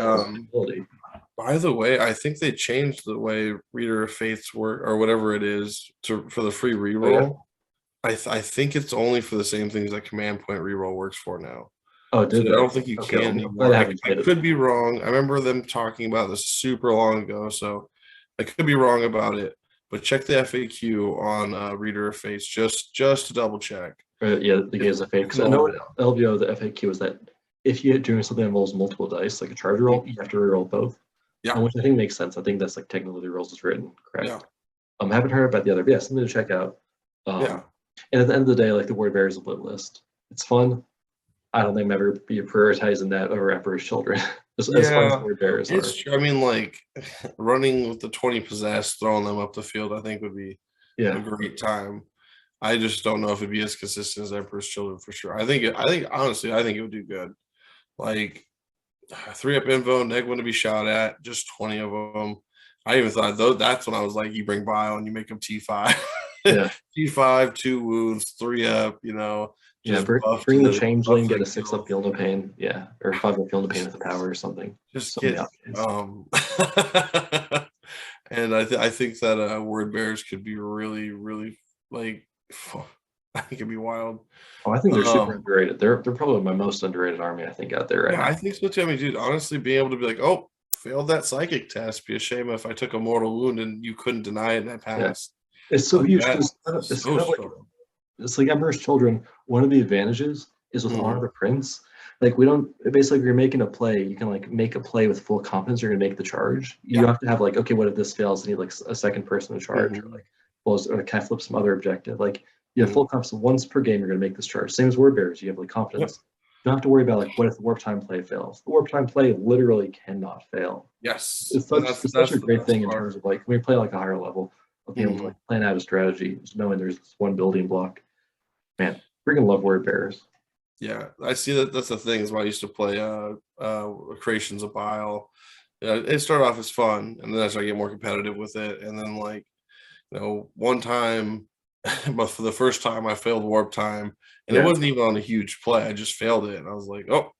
by the way, I think they changed the way Reader of Fates work or whatever it is for the free reroll. Oh, yeah. I think it's only for the same things that Command Point reroll works for now. Oh, did so I don't think you can anymore. I could be wrong. I remember them talking about this super long ago, so I could be wrong about it. But check the FAQ on Reader of Fates just to double check. Yeah, the Gaze of Fate. Because I know LVO, the FAQ is that if you're doing something that involves multiple dice, like a charge roll, you have to reroll both. Yeah. Which I think makes sense. I think that's like technically the rules is written correct. Yeah. Haven't heard about the other, but yeah, something to check out. And at the end of the day, like the Word Bearer is a blip list. It's fun. I don't think I'm ever be prioritizing that over Emperor's Children. as fun as Word Bearers are. True. I mean, like running with the 20 possessed, throwing them up the field, I think would be a great time. I just don't know if it'd be as consistent as Emperor's Children for sure. I think honestly, I think it would do good. Like 3-up invo, neg one to be shot at, just 20 of them. I even thought that's when I was like, you bring bio and you make them T5. T5, 2 wounds, 3-up, bring the Changeling, get a 6-up Field of Pain, or 5-up Field of Pain with the power or something. Just get and I think that Word Bearers could be really, really like I think it'd be wild. Oh, I think they're super underrated. They're probably my most underrated army I think out there right now. I think so too. I mean, dude, honestly, being able to be like, oh, failed that psychic test. Be a shame if I took a mortal wound and you couldn't deny it and I passed. It's so huge. It's like Emperor's Children. One of the advantages is with Honor the Prince. Like basically, if you're making a play, you can like make a play with full confidence. You're gonna make the charge. You don't have to have like, okay, what if this fails? I need like a second person to charge, or like, or can I flip some other objective? Like you have full confidence. Once per game, you're gonna make this charge. Same as Word Bearers. You have like confidence. You don't have to worry about like what if the warp time play fails. The warp time play literally cannot fail. Yes, it's such a great thing in terms of like when we play like a higher level of being able to like plan out a strategy, just knowing there's this one building block. Man, freaking love Word Bearers. Yeah, I see that. That's the thing is why I used to play Creations of Bile. It started off as fun, and then as I get more competitive with it, and then like, one time, but for the first time, I failed Warp Time, and it wasn't even on a huge play. I just failed it, and I was like, oh,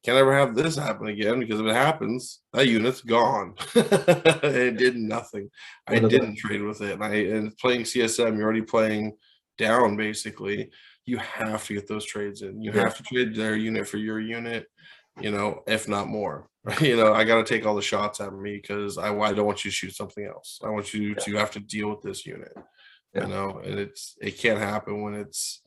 can't ever have this happen again, because if it happens, that unit's gone. It did nothing. I didn't trade with it, and playing CSM, you're already playing down basically. You have to get those trades in. You have to trade their unit for your unit, if not more. I got to take all the shots at me because I don't want you to shoot something else. I want you to have to deal with this unit, and it can't happen when it's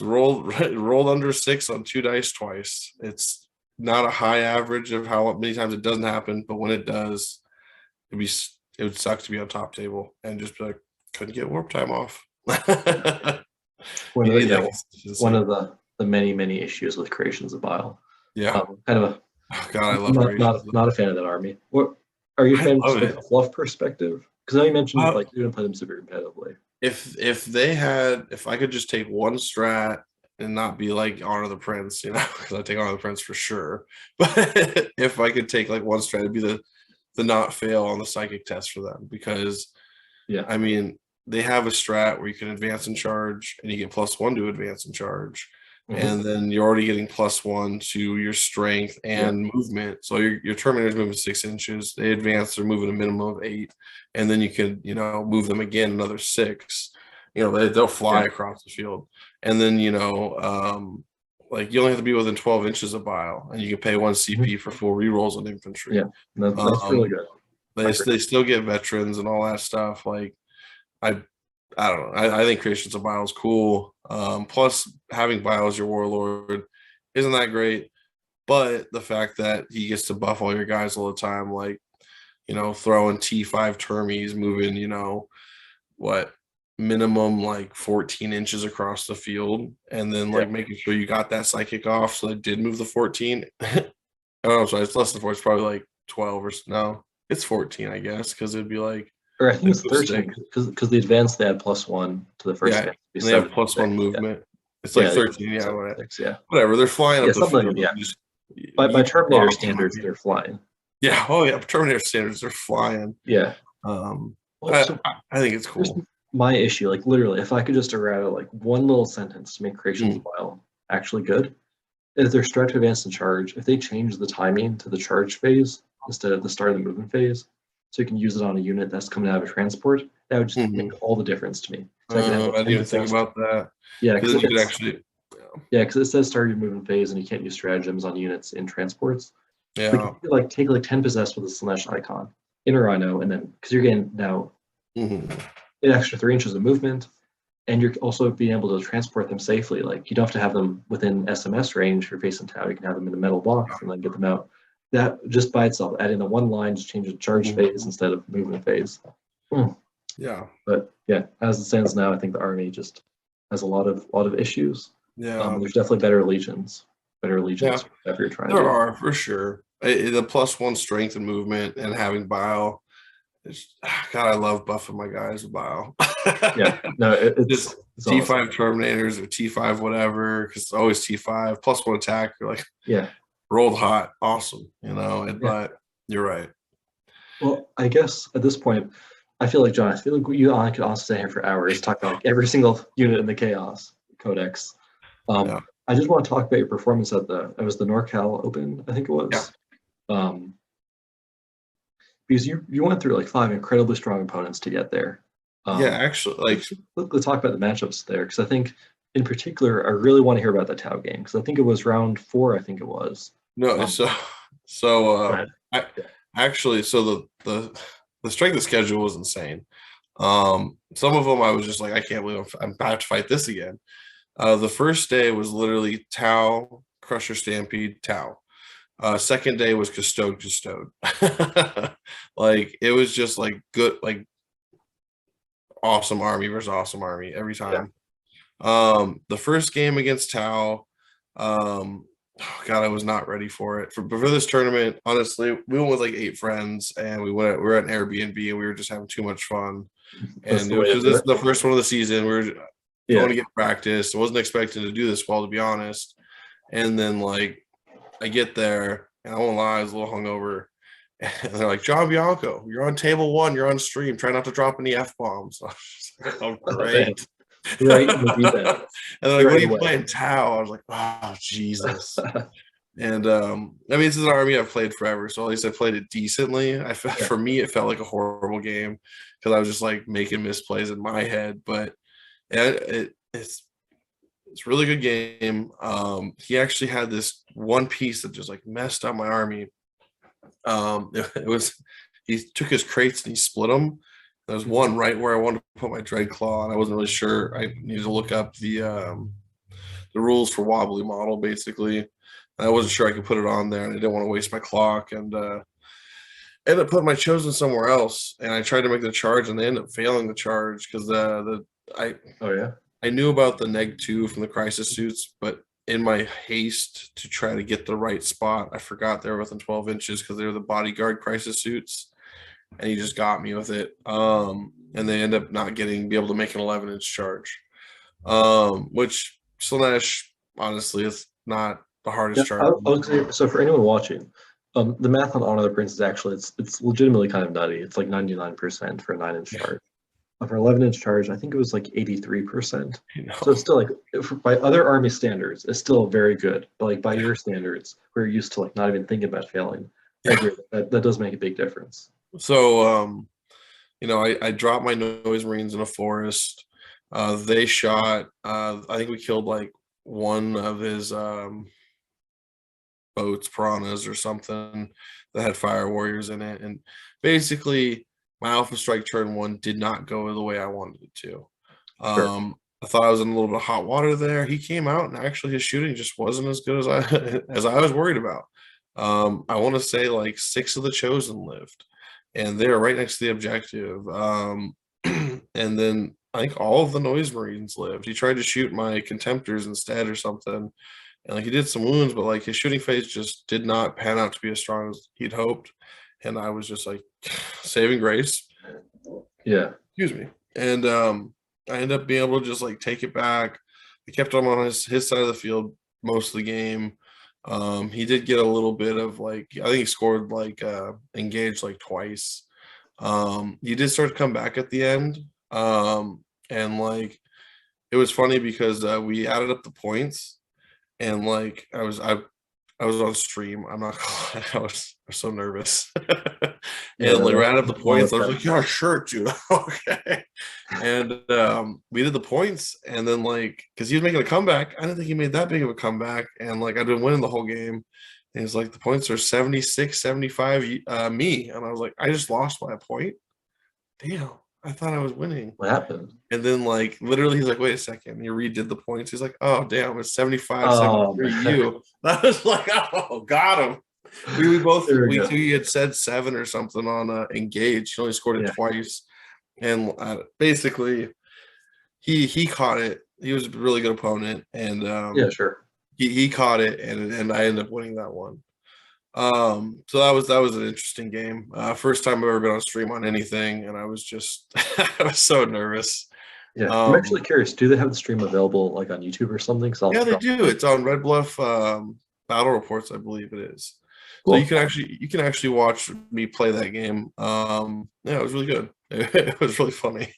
rolled under 6 on 2 dice twice. It's not a high average of how many times it doesn't happen, but when it does, it would suck to be on top table and just be like, couldn't get Warp Time off. One of the many issues with Creations of Bile. Kind of a I love not a fan of that army. What are you a fan of a fluff perspective? Because I know you mentioned like you didn't play them super competitively. If I could just take one strat and not be like Honor the Prince, because I take Honor the Prince for sure. But if I could take like one strat, it'd be the not fail on the psychic test for them, because I mean, they have a strat where you can advance and charge, and you get +1 to advance and charge. And then you're already getting +1 to your strength and movement. So your Terminator's moving 6 inches. They advance, they're moving a minimum of 8. And then you can, move them again another 6. They'll fly across the field. And then, like you only have to be within 12 inches of Bile, and you can pay 1 CP for full rerolls on infantry. Yeah, that's really good. They still get veterans and all that stuff. Like, I don't know. I think Creations of Bile is cool. Plus, having Bile as your warlord isn't that great. But the fact that he gets to buff all your guys all the time, like, throwing T5 Termies, moving, minimum like 14 inches across the field, and then Yeah. like making sure you got that psychic off, so they did move the 14. Oh, sorry, it's less than 4. It's probably like 12 or no, it's 14, I guess, because it'd be like Or I think the it's 13 stick. because the advanced they had +1 to the first Yeah, advance. It'd be and they have 7 plus 1 6. Yeah. movement. It's like Yeah, they 13. Yeah, 7 6. Yeah. whatever. They're flying Yeah, up the something like field. that. Yeah. You just By yeet the Terminator bombs on standards, people. they're flying. Yeah. Oh yeah. Terminator standards. They're flying. Yeah. Um, Well, I, so I think it's here's cool. my issue. Like literally, if I could just errata like one little sentence to make creations Mm. while actually good, if they're stretch, advance, and charge, if they change the timing to the charge phase instead of the start of the movement phase, so you can use it on a unit that's coming out of a transport, that would just make Mhm. all the difference to me. So I could have a I didn't 10 even think possessed. about that. Yeah, Because because then if you could it's actually, yeah, because it says start your movement phase and you can't use stratagems on units in transports. Like if yeah. you could like take like 10 possessed with a slash icon in a rhino, and then because you're getting now Mhm. an extra 3 inches of movement, and you're also being able to transport them safely. Like you don't have to have them within SMS range if you're facing tower. You can have them in a metal box and then get them out. That just by itself, adding the one line, just change the charge Mhm. phase instead of movement phase. Hmm. Yeah. But yeah, as it stands now, I think the army just has a lot of issues. Yeah. There's definitely better legions, Yeah. whatever you're trying to There do. are for sure. The plus 1 strength and movement and having bile. God, I love buffing my guys with bile. Yeah, no, Just it's awesome. T5 Terminators or T5 whatever, because it's always T5 plus 1 attack. You're like Yeah, rolled hot, awesome, yeah. but you're right. Well, I guess at this point, I feel like John. I feel like you and I could also stay here for hours talking about like every single unit in the Chaos Codex. Yeah. I just want to talk about your performance at it was the NorCal Open, I think it Yeah. was. Um, because you went through like 5 incredibly strong opponents to get there. Yeah, actually, like, Let's talk about the matchups there because I think in particular I really want to hear about the Tau game because I think it was round 4. I think it was. no, Um, so I yeah, actually, so the strength of schedule was insane. Some of them I was just like, I can't believe I'm about to fight this again. The first day was literally Tau, Crusher Stampede, Tau. Second day was Custode. Like it was just like good, like awesome army versus awesome army every yeah, time. The first game against Tau, oh God, I was not ready for it. For this tournament, honestly, we went with like 8 friends and we were at an Airbnb and we were just having too much fun. that's And the way to because do this is it. the first one of the season, we were going Yeah, to get practice. I wasn't expecting to do this well, to be honest. And then like I get there and I won't lie, I was a little hungover. And they're like, John Bianco, you're on table 1, you're on stream. Try not to drop any F bombs. Oh, oh, man. great. Right in the deep end, And they're like, what right are you away. playing? Tau. I was like, oh, Jesus. And I mean, this is an army I've played forever, so at least I played it decently. Yeah, For me, it felt like a horrible game because I was just like making misplays in my head. But it's a really good game. He actually had this one piece that just like messed up my army. It was he took his crates and he split them. There was one right where I wanted to put my dread claw, and I wasn't really sure. I needed to look up the rules for wobbly model basically. And I wasn't sure I could put it on there, and I didn't want to waste my clock. And ended up putting my chosen somewhere else, and I tried to make the charge, and they ended up failing the charge because oh yeah, I knew about the neg 2 from the crisis suits, but in my haste to try to get the right spot, I forgot they were within 12 inches because they were the bodyguard crisis suits, and he just got me with it. And they end up not be able to make an 11-inch charge, which Slanesh honestly is not the yeah. hardest charge. I was gonna say, so for anyone watching, the math on Honor of the Prince is actually it's legitimately kind of nutty. It's like 99% for a 9-inch charge. For 11-inch charge, I think it was like 83%. You know? So it's still like by other army standards, it's still very good. But like by your standards, we're used to like not even thinking about failing. I agree. That does make a big difference. So I dropped my noise marines in a forest. They shot. I think we killed like one of his boats, piranhas or something that had fire warriors in it, and basically my alpha strike turn 1 did not go the way I wanted it to. Sure. I thought I was in a little bit of hot water there. He came out and actually his shooting just wasn't as good as I as I was worried about. I want to say like 6 of the chosen lived, and they were right next to the objective. And then I think all of the Noise Marines lived. He tried to shoot my Contemptors instead or something, and like he did some wounds, but like his shooting phase just did not pan out to be as strong as he'd hoped. And I was just like, saving grace. Yeah. Excuse me. And I ended up being able to just like take it back. I kept him on his side of the field most of the game. He did get a little bit of like, I think he scored like engaged like twice. He did start to come back at the end. And like it was funny because we added up the points, and like I was on stream. I'm not gonna lie, I was so nervous. Yeah. And like right up the That's all points, I was that- like, yeah, sure, dude. Okay. And we did the points, and then like because he was making a comeback, I didn't think he made that big of a comeback. And like I'd been winning the whole game. And he's like, the points are 76, 75, me. And I was like, I just lost by a point. Damn, I thought I was winning. What happened? And then like literally he's like, wait a second, you redid the points. He's like, oh damn, it's 75, Oh, 73 man. you. I was like, oh, got him. We both There we we go. he had said 7 or something on engage. He only scored it Yeah. twice. And basically he caught it. He was a really good opponent, and Yeah, sure. he caught it, and I ended up winning that one. So that was an interesting game. First time I've ever been on stream on anything, and I was just I was so nervous. Yeah. I'm actually curious. Do they have the stream available like on YouTube or something? Yeah, they do. It's on Red Bluff Battle Reports, I believe it is. Cool. So you can actually watch me play that game. Yeah, it was really good. It was really funny.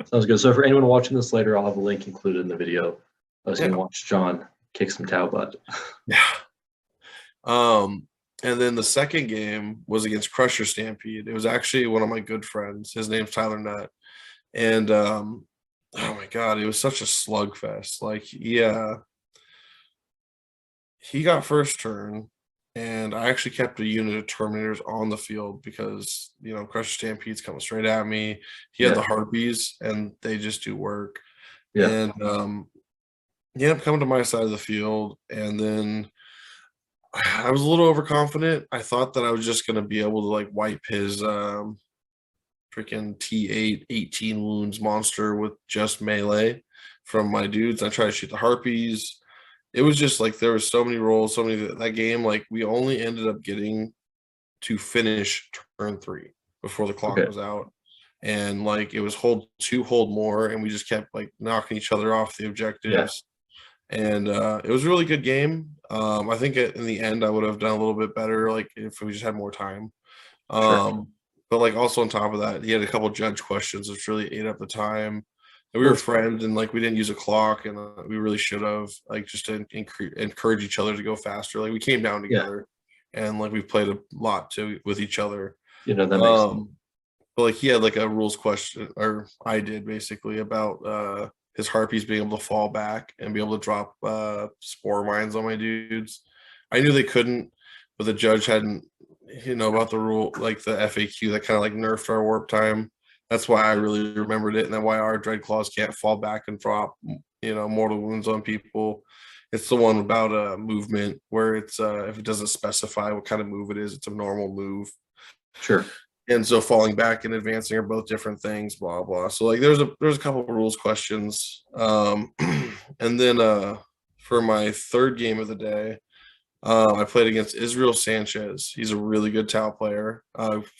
Sounds good. So for anyone watching this later, I'll have a link included in the video. So you Yeah. can watch John kick some Tau butt. Yeah. And then the second game was against Crusher Stampede. It was actually one of my good friends. His name's Tyler Nutt. And oh my god, it was such a slugfest. Like he got first turn, and I actually kept a unit of Terminators on the field because Crusher Stampede's coming straight at me. He had Yeah. the Harpies, and they just do work. Yeah. And he ended up coming to my side of the field, and then I was a little overconfident. I thought that I was just gonna be able to like wipe his freaking T8 18 wounds monster with just melee from my dudes. I tried to shoot the Harpies. It was just like there was so many rolls, so many that game. Like we only ended up getting to finish turn 3 before the clock was out, and like it was hold 2, hold more, and we just kept like knocking each other off the objectives. And it was a really good game. I think in the end I would have done a little bit better, like if we just had more time. Sure. But like also on top of that, he had a couple judge questions which really ate up the time. And we were friends, and like we didn't use a clock, and we really should have, like, just to encourage each other to go faster. Like we came down together, and like we played a lot with each other. That makes sense. But like he had like a rules question, or I did basically, about his Harpies being able to fall back and be able to drop spore mines on my dudes. I knew they couldn't, but the judge hadn't about the rule, like the FAQ that kind of like nerfed our warp time. That's why I really remembered it, and then why our Dreadclaws can't fall back and drop mortal wounds on people. It's the one about movement where it's if it doesn't specify what kind of move it is, it's a normal move. Sure. And so falling back and advancing are both different things, blah blah. So like there's a couple of rules questions. And then for my third game of the day, I played against Israel Sanchez. He's a really good Tau player.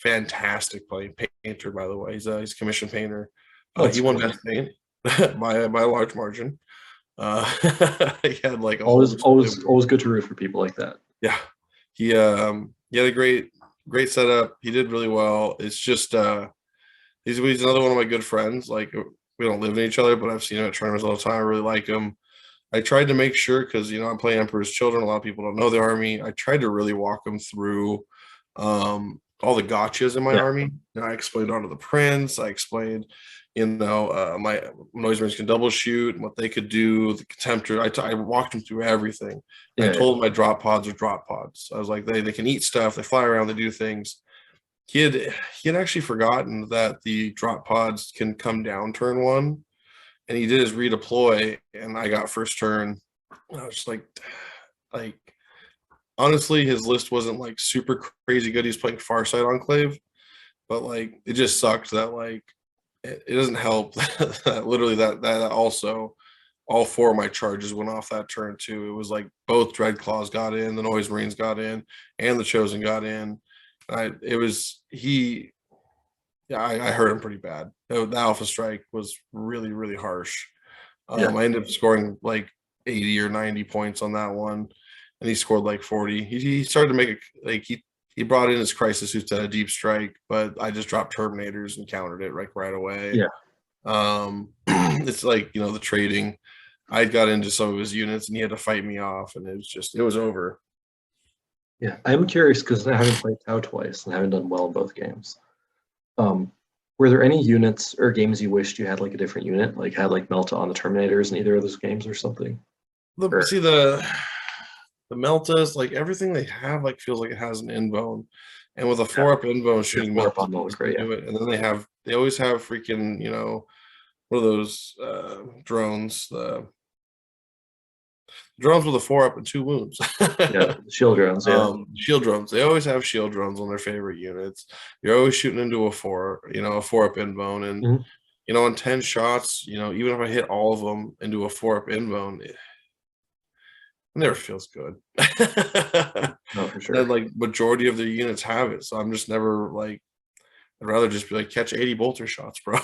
Fantastic painter, by the way. He's a commissioned painter. He won best paint by a large margin. He had like always good to root for people like that. Yeah, he had a great setup. He did really well. It's just he's another one of my good friends. Like we don't live in each other, but I've seen him at tournaments all the time. I really like him. I tried to make sure, because I'm playing Emperor's Children. A lot of people don't know the army. I tried to really walk them through all the gotchas in my army. I explained onto the prince. I explained, my Noise Marines can double shoot and what they could do. The Contemptor. I walked them through everything. I told them my drop pods are drop pods. I was like, they can eat stuff. They fly around. They do things. He had actually forgotten that the drop pods can come down turn 1. And he did his redeploy, and I got first turn. I was just like, honestly, his list wasn't like super crazy good. He's playing Farsight Enclave, but like it just sucked that like it doesn't help that literally that also all 4 of my charges went off that turn too. It was like both Dreadclaws got in, the Noise Marines got in, and the Chosen got in. It was he. Yeah, I hurt him pretty bad. The Alpha Strike was really really harsh. Yeah. I ended up scoring like 80 or 90 points on that one, and he scored like 40. He started to make it like he brought in his crisis suits at a deep strike, but I just dropped Terminators and countered it like right away. Yeah. It's like, you know, the trading. I got into some of his units and he had to fight me off, and it was over. Yeah. I'm curious because I haven't played Tau twice and I haven't done well in both games. Were there any units or games you wished you had like a different unit, like had like Melta on the Terminators in either of those games or something? See the Meltas, like everything they have, like feels like it has an invone, and with a 4-up invone shooting 4-up Meltas on will look great, do it, and then they always have freaking, you know, what are those drones? The drones with a 4-up and 2 wounds. Yeah, shield drones. Yeah. Shield drones. They always have shield drones on their favorite units. You're always shooting into a 4-up invone, and Mhm. you know, on 10 shots, you know, even if I hit all of them into a 4-up invone, it never feels good. No, for Then sure. like majority of their units have it, so I'm just never like. I'd rather just be like catch 80 bolter shots, bro.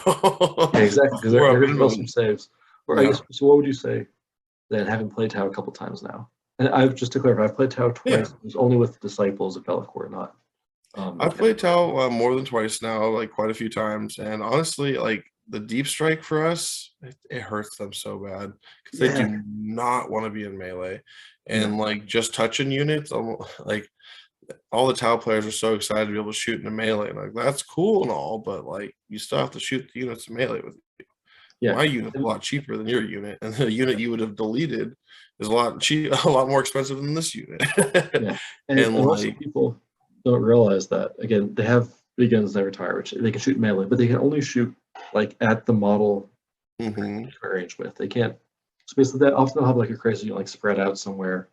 Yeah, exactly. A Because they're 4-up going to build some invone. saves. Or I Yeah, guess, so what would you say then, having played Tau a couple times now? And I've just to clarify, I've played Tau yeah. twice. It was only with Disciples of Bellicor, not I've yeah. played Tau more than twice now, like quite a few times, and honestly, like the deep strike for us, it hurts them so bad because they Yeah. do not want to be in melee, No. and like just touching units, like all the Tau players are so excited to be able to shoot in a melee. Like that's cool and all, but like you still have to shoot the units in melee with you. Yeah. My unit's a And, lot cheaper than your unit, and the unit you would have deleted is a lot a lot more expensive than this unit. yeah. And And also like, people don't realize that again, they have big guns never tire, which they can shoot melee, but they can only shoot like at the model mhm, range with. They can't. So basically, that often they'll have like a crazy like spread out somewhere.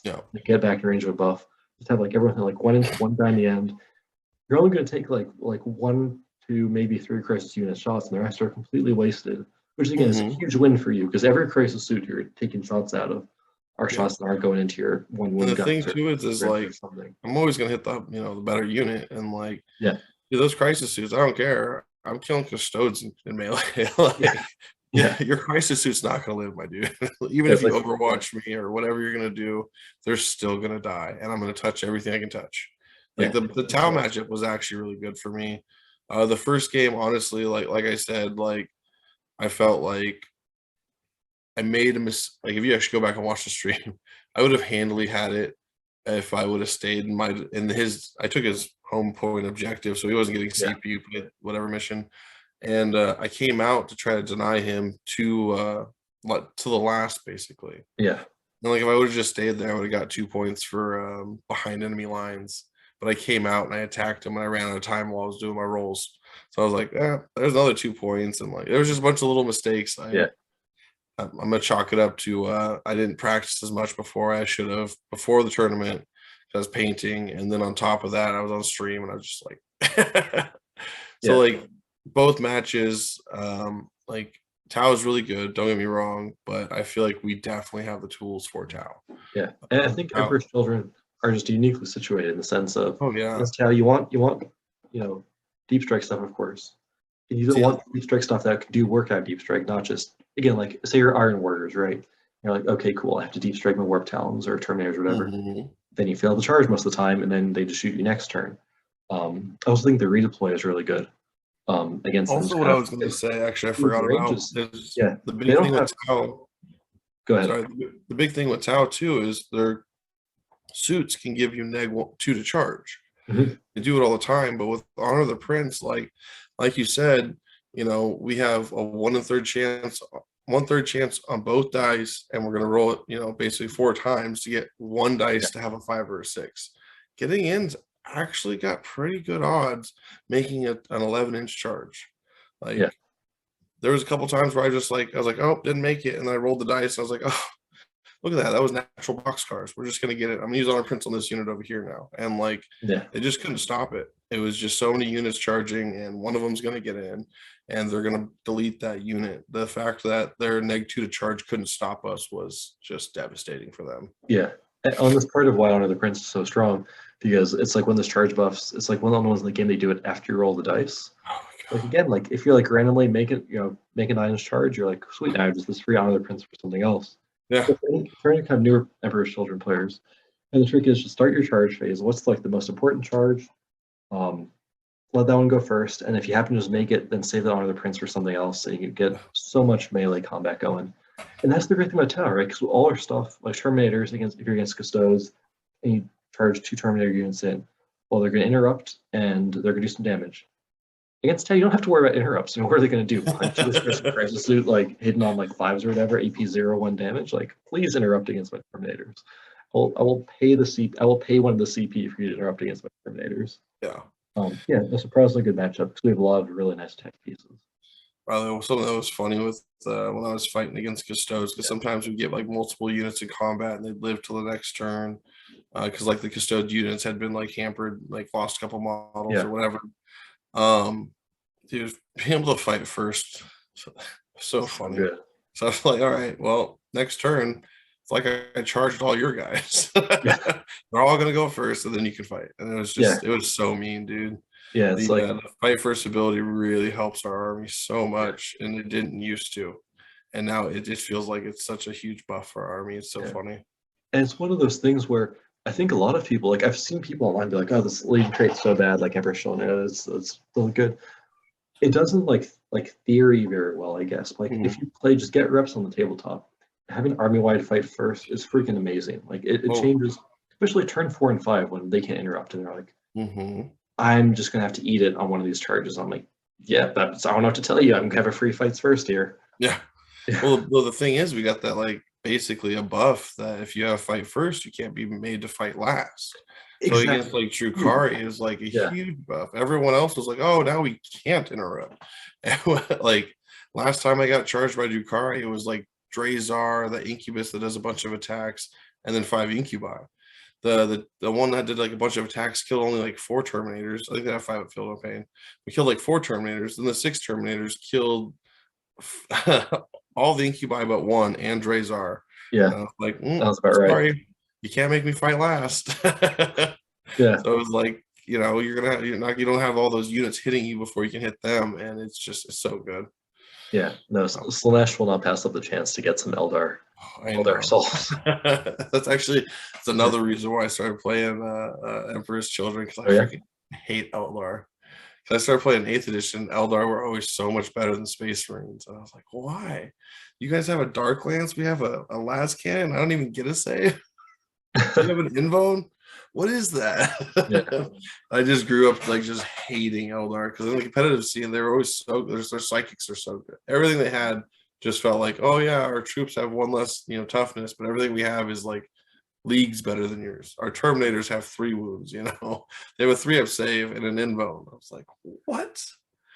yeah, They get back in range of a buff. Just have like everything like one inch, one down the end. You're only going to take like 1, 2, maybe 3 crisis unit shots, and the rest are completely wasted. Which again is a mhm, huge win for you because every crisis suit you're taking shots out of are yeah. shots that aren't going into your one And wound the thing guns or too is or like something. I'm always gonna hit the, you know, the better unit, and like, Yeah, dude, those crisis suits, I don't care. I'm killing custodes in melee. Like, yeah, yeah, yeah. your crisis suit's not gonna live, my dude. Even Yeah, if it's you like overwatch me or whatever you're gonna do, they're still gonna die, and I'm gonna touch everything I can touch. Like yeah, the it's Tau rough. matchup was actually really good for me. The first game, honestly, like I said, like I felt like I made a like if you actually go back and watch the stream, I would have handily had it if I would have stayed in his. I took his home point objective, so he wasn't getting Yeah, CPU whatever mission, and I came out to try to deny him to the last basically. yeah, And like if I would have just stayed there, I would have got 2 points for behind enemy lines. But I came out and I attacked him, and I ran out of time while I was doing my rolls. So I was like, there's another 2 points, and like there was just a bunch of little mistakes. yeah, I'm gonna chalk it up to I didn't practice as much before I should have before the tournament. I was painting, and then on top of that, I was on stream, and I was just like, so yeah, like both matches, like Tao is really good. Don't get me wrong, but I feel like we definitely have the tools for Tao. yeah. And I think Tao, Emperor's Children are just uniquely situated in the sense of oh yeah, that's how you want, deep strike stuff, of course. And you don't see, want deep strike stuff that can do work out deep strike, not just again, like say you're Iron Warriors, right? You're like, okay, cool, I have to deep strike my Warp Talons or Terminators or whatever. mhm. Then you fail the charge most of the time, and then they just shoot you next turn. I also think the redeploy is really good against them. Also, what I was gonna say, actually, I With forgot about ranges, is yeah, the they big don't thing with have. Tao. Go ahead. Sorry, the big thing with Tao too is their suits can give you -2 to charge. Mhm. They do it all the time, but with Honor of the Prince, like you said, you know, we have a 1 1/3 chance, 1/3 chance on both dice, and we're gonna roll it, you know, basically 4 times to get one Yeah, dice to have a 5 or a 6. Getting in's actually got pretty good odds making it an 11-inch charge. yeah, Like there was a couple times where I was like, oh, didn't make it, and I rolled the dice. And I was like, oh, look at that. That was natural boxcars. We're just gonna get it. I'm gonna use Honor Prince on this unit over here now. And like yeah, they just couldn't stop it. It was just so many units charging, and one of them's going to get in, and they're going to delete that unit. The fact that their -2 to charge couldn't stop us was just devastating for them. Yeah. And on this part of why Honor of the Prince is so strong, because it's like when there's charge buffs, it's like one of the ones in the game they do it after you roll the dice. Oh my Like god! again, like if you're like randomly make an 9-inch charge, you're like, sweet, now just this free Honor of the Prince for something else. Yeah, So for any kind of newer Emperor's Children players, and the trick is to start your charge phase. What's like the most important charge? Let that one go first, and if you happen to just make it, then save the Honor of the Prince for something else, and you can get so much melee combat going. And that's the great thing about Tower, right? Because all our stuff, like Terminators, if you're against Custodes, and you charge 2 Terminator units in, well, they're going to interrupt, and they're going to do some damage. Against Tower, you don't have to worry about interrupts. What are they going to do? Punch you with some Crisis Suit, like hidden on like 5s or whatever, AP 0-1 damage? Like, please interrupt against my Terminators. I will pay the CP. I will pay one of the CP for you to interrupt against my Terminators. yeah. Yeah, a surprisingly good matchup because we have a lot of really nice tech pieces. Well, something that was funny with when I was fighting against Custodes, because sometimes we get like multiple units in combat and they'd live till the next turn, because like the Custode units had been like hampered, like lost a couple models or whatever. Dude, being able to fight first, so funny. Good. So I was like, all right, well, next turn, it's like I charged all your guys. They're all gonna go first, and then you can fight. And it was just, it was so mean, dude. Yeah, it's like The fight first ability really helps our army so much, and it didn't used to. And now it just feels like it's such a huge buff for our army. It's so funny. And it's one of those things where I think a lot of people, like I've seen people online be like, "Oh, this leading trait's so bad," like Emperor Shonen, it's really good. It doesn't like theory very well, I guess. Like if you play, just get reps on the tabletop. Having army-wide fight first is freaking amazing. Like it changes, especially turn 4 and 5 when they can't interrupt and they're like, I'm just gonna have to eat it on one of these charges. I'm like, yeah, that's I don't know what to tell you. I'm gonna have a free fights first here. Yeah. Well, the thing is, we got that like basically a buff that if you have fight first, you can't be made to fight last. Exactly. So against like Drukari is like a huge buff. Everyone else was like, oh, now we can't interrupt. And like last time I got charged by Drukari, it was like Drazar, the Incubus that does a bunch of attacks, and then 5 Incubi. The one that did like a bunch of attacks killed only like 4 Terminators. I think they have 5 at Field of Pain. We killed like 4 Terminators. Then the 6 Terminators killed all the Incubi but 1 and Drazar. Yeah, and I was like, sounds about sorry, right. You can't make me fight last. Yeah. So it was like, you know, you don't have all those units hitting you before you can hit them, and it's so good. Yeah, no, Slaanesh will not pass up the chance to get some Eldar souls. It's another reason why I started playing Emperor's Children, because I freaking hate Eldar. Because I started playing 8th edition, Eldar were always so much better than Space Marines, and I was like, why? You guys have a Dark Lance, we have a Las Cannon, I don't even get a save. Do you have an Invone? What is that? I just grew up like just hating Eldar, because in the competitive scene they were always so good. Their psychics are so good. Everything they had just felt like, oh yeah, our troops have 1 less, toughness, but everything we have is like leagues better than yours. Our Terminators have 3 wounds, they have a 3-up save and an Invone. I was like, what?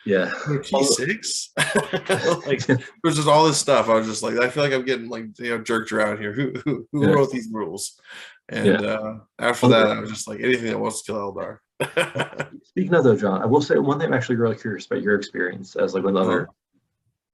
Yeah. T6? Like there's just all this stuff. I was just like, I feel like I'm getting like jerked around here. Who wrote these rules? And after that, I was just like, anything that wants to kill Eldar. Speaking of though, John, I will say one thing I'm actually really curious about your experience as like one of the other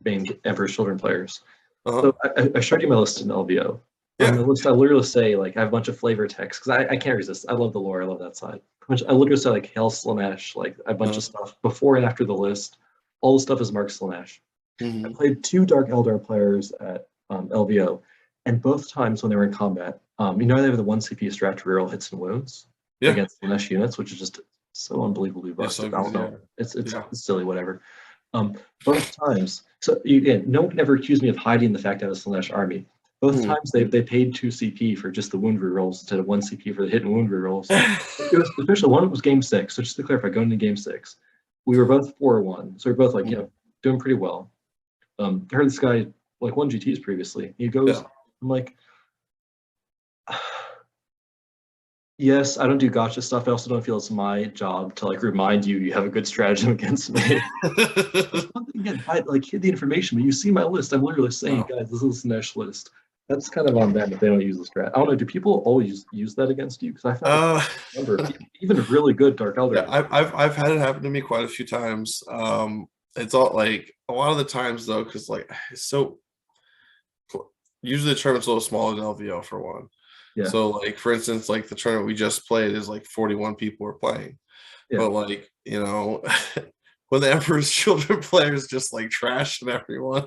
main Emperor's Children players. So I showed you my list in LVO. On the list, I literally say like I have a bunch of flavor text because I can't resist. I love the lore. I love that side. I literally say like Hail Slaanesh, like a bunch of stuff before and after the list. All the stuff is marked Slaanesh. I played 2 Dark Eldar players at LVO, and both times when they were in combat, they have the 1 CP strat to reroll hits and wounds against Slaanesh units, which is just so unbelievably busted. I don't know. It's silly, whatever. Both times. So no one can ever accuse me of hiding the fact I have a Slaanesh army. Both times they paid 2 CP for just the wound rerolls instead of 1 CP for the hit and wound rerolls. It was especially one was game 6. So just to clarify, going into game 6, we were both 4-1. So we're both like doing pretty well. I heard this guy like won GTs previously. He goes, I'm like, yes, I don't do gotcha stuff. I also don't feel it's my job to like remind you have a good stratagem against me. Again, I like hid the information, but you see my list. I'm literally saying, guys, this is a Slaanesh list. That's kind of on them if they don't use the strat. I don't know. Do people always use that against you? Because I found Uh, a number of even really good Dark Elder. yeah, I've had it happen to me quite a few times. It's all like a lot of the times though, because like it's so usually the tournament's a little smaller than LVO for one. Yeah, So like for instance, like the tournament we just played is like 41 people were playing. yeah, But like, when the Emperor's Children players just like trashing everyone,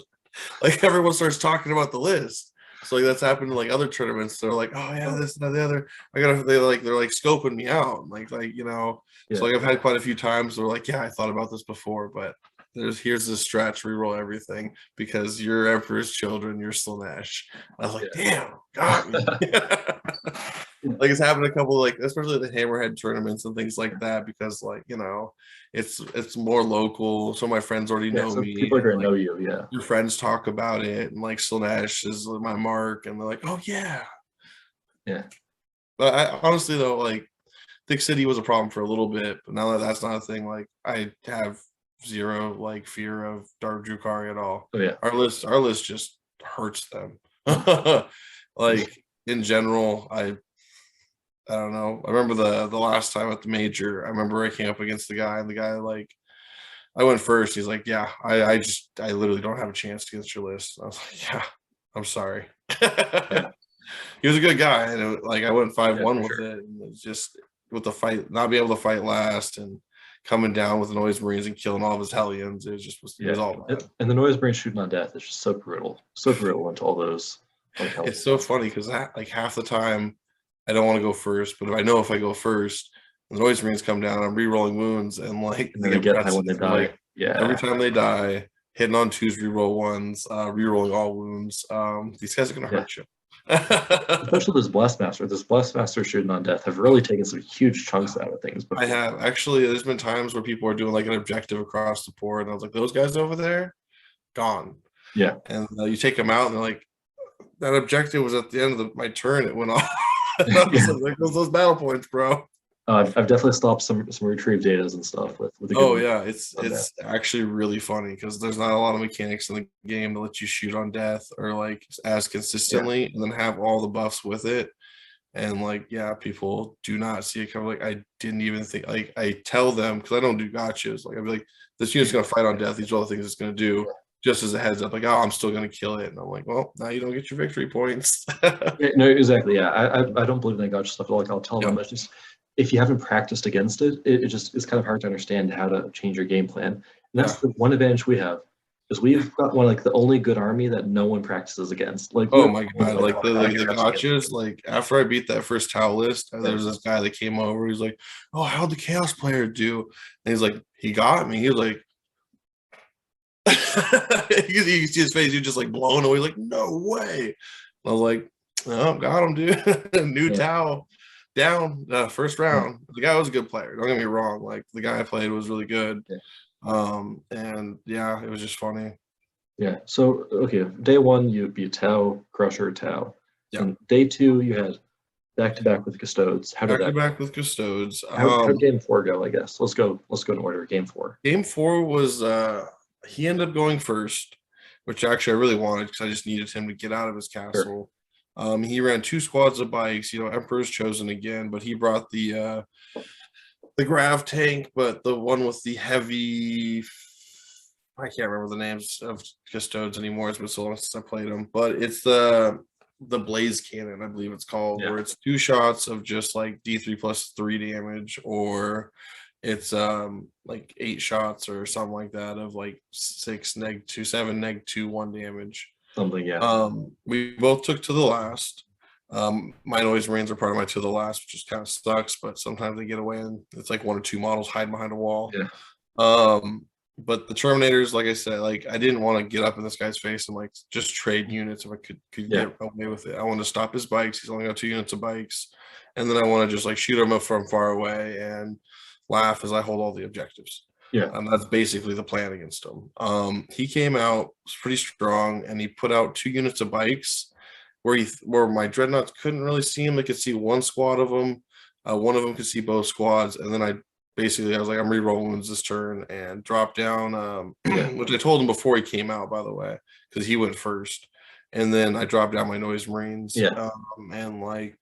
like everyone starts talking about the list. So like that's happened in like other tournaments. They're like, oh yeah, this and the other. They're like scoping me out. yeah, So like I've had quite a few times they're like, yeah, I thought about this before, but here's this stretch, reroll everything because you're Emperor's Children, you're Slanesh. I was like, damn, got me. Like it's happened a couple like especially the Hammerhead tournaments and things like that because like it's more local. So my friends already yeah. know So me. people are And, gonna like, know you. Yeah, your friends talk about it and like Slanesh is my mark and they're like, oh yeah. yeah, But I honestly though, like Thick City was a problem for a little bit, but now that that's not a thing, like I have zero like fear of Dark Drukari at all. oh yeah. Our list just hurts them. Like in general, I don't know. I remember the last time at the major. I remember I came up against the guy, and the guy like I went first. He's like, "Yeah, I literally don't have a chance against your list." I was like, "Yeah, I'm sorry." Yeah, He was a good guy, and like I went 5-1 for with sure. it, and it's just with the fight, not being able to fight last, and coming down with the Noise Marines and killing all of his Hellions. It was Yeah, all bad. and the Noise Marine shooting on death is just so brutal into all those like hell. It's so funny because like half the time I don't want to go first, but if I go first, the Noise Marines come down, I'm re-rolling wounds, and like And they then they get get high when they presses. And, die. like every Yeah, time they die, hitting on twos, re-roll ones, re-rolling all wounds. These guys are gonna yeah. hurt you. Especially this Blast Master. This Blast Master shooting on death have really taken some huge chunks out of things I before. have actually. There's been times where people are doing like an objective across the board, and I was like, those guys over there, gone. Yeah, And you take them out, and they're like, that objective was at the end of my turn. It went off. And I was yeah. like, those battle points, bro. I've definitely stopped some retrieve datas and stuff with a good Oh one yeah, on that. it's actually really funny because there's not a lot of mechanics in the game that let you shoot on death or like as Yeah, consistently and then have all the buffs with it. And like, yeah, people do not see it coming. Like I didn't even think like I tell them because I don't do gotchas. Like I'd be like, this unit's gonna fight on death. These are all the things it's gonna do. Just as a heads up, like, oh, I'm still gonna kill it. And I'm like, well, now you don't get your victory points. yeah, no, exactly. Yeah, I don't believe in that gotcha stuff. Like I'll tell Yeah, them, it's just if you haven't practiced against it, it just it's kind of hard to understand how to change your game plan. And that's yeah. the one advantage we have is we've got one like the only good army that no one practices against. Like Oh we're my god, like the against. gotchas, like after I beat that first towel list, there was this guy that came over, he's like, oh, how'd the chaos player do? And he's like, he got me. He was like you see his face, he was just like blown away, like, no way. I was like, oh, got him, dude. New Yeah, towel down first yeah, round. The guy was a good player, don't get me wrong. Like the guy I played was really good. yeah. And yeah, it was just funny. Yeah. So okay, day one you beat Tau, Crusher, Tau. Yeah. And day two you had back to back with Custodes. How did Back to that back with Custodes. how did game four go, I guess? Let's go in order. Game four. Game four was he ended up going first, which actually I really wanted because I just needed him to get out of his Sure. castle. He ran two squads of bikes, Emperor's chosen again, but he brought the grav tank, but the one with the heavy, I can't remember the names of Custodes anymore. It's been so long since I played them, but it's the blaze cannon, I believe it's called, Yeah. where it's two shots of just like D3 plus 3 damage, or it's like 8 shots or something like that of like 6 -2 7 -2 1 damage. Something, yeah. We both took to the last. My Noise Marines are part of my to the last, which just kind of sucks, but sometimes they get away and it's like 1 or 2 models hide behind a wall. Yeah. But the Terminators, like I said, like I didn't want to get up in this guy's face and like just trade units if I could Yeah. get away with it. I wanted to stop his bikes. He's only got 2 units of bikes, and then I want to just like shoot him up from far away and laugh as I hold all the objectives. Yeah. And that's basically the plan against him. He came out was pretty strong, and he put out 2 units of bikes where my dreadnoughts couldn't really see him. They could see one squad of them. One of them could see both squads, and then I was like, I'm re-rolling wounds this turn and drop down, which I told him before he came out, by the way, because he went first. and then I dropped down my Noise Marines. Yeah. And like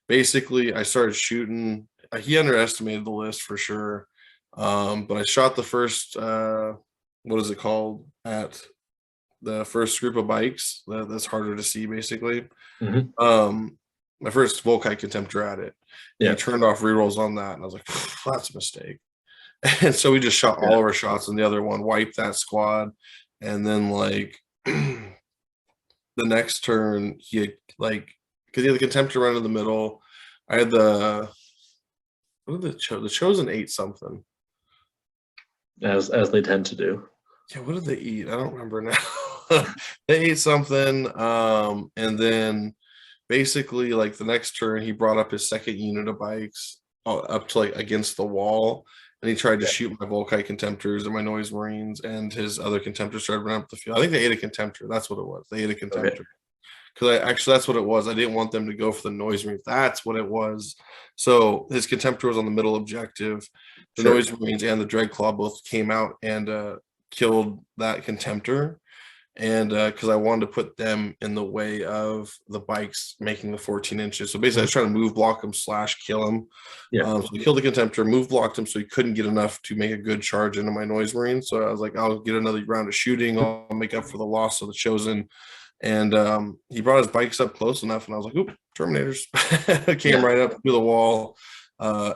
basically I started shooting. He underestimated the list for sure. But I shot the first what is it called, at the first group of bikes that's harder to see basically. Mhm. My first Volkite Contemptor at it. And Yeah. he turned off rerolls on that, and I was like, that's a mistake. And so we just shot all of our shots in the other one, wiped that squad, and then like the next turn he had like, because he had the Contemptor run in the middle. I had the what did the Chosen ate something. As they tend to do. Yeah, what did they eat? I don't remember now. They ate something, and then basically like the next turn he brought up his second unit of bikes up to like against the wall, and he tried to shoot my Volkite Contemptors and my Noise Marines, and his other Contemptors started running up the field. I think they ate a Contemptor. That's what it was. They ate a Contemptor. Because that's what it was. I didn't want them to go for the Noise Marines. That's what it was. So his Contemptor was on the middle objective. The Noise Marines and the Dreadclaw both came out and killed that Contemptor. And because I wanted to put them in the way of the bikes making the 14 inches. So basically I was trying to move block him / kill him. So he killed the Contemptor, move blocked him, so he couldn't get enough to make a good charge into my Noise Marine. So I was like, I'll get another round of shooting. I'll make up for the loss of the Chosen. And he brought his bikes up close enough, and I was like, oop, Terminators. Came right up through the wall,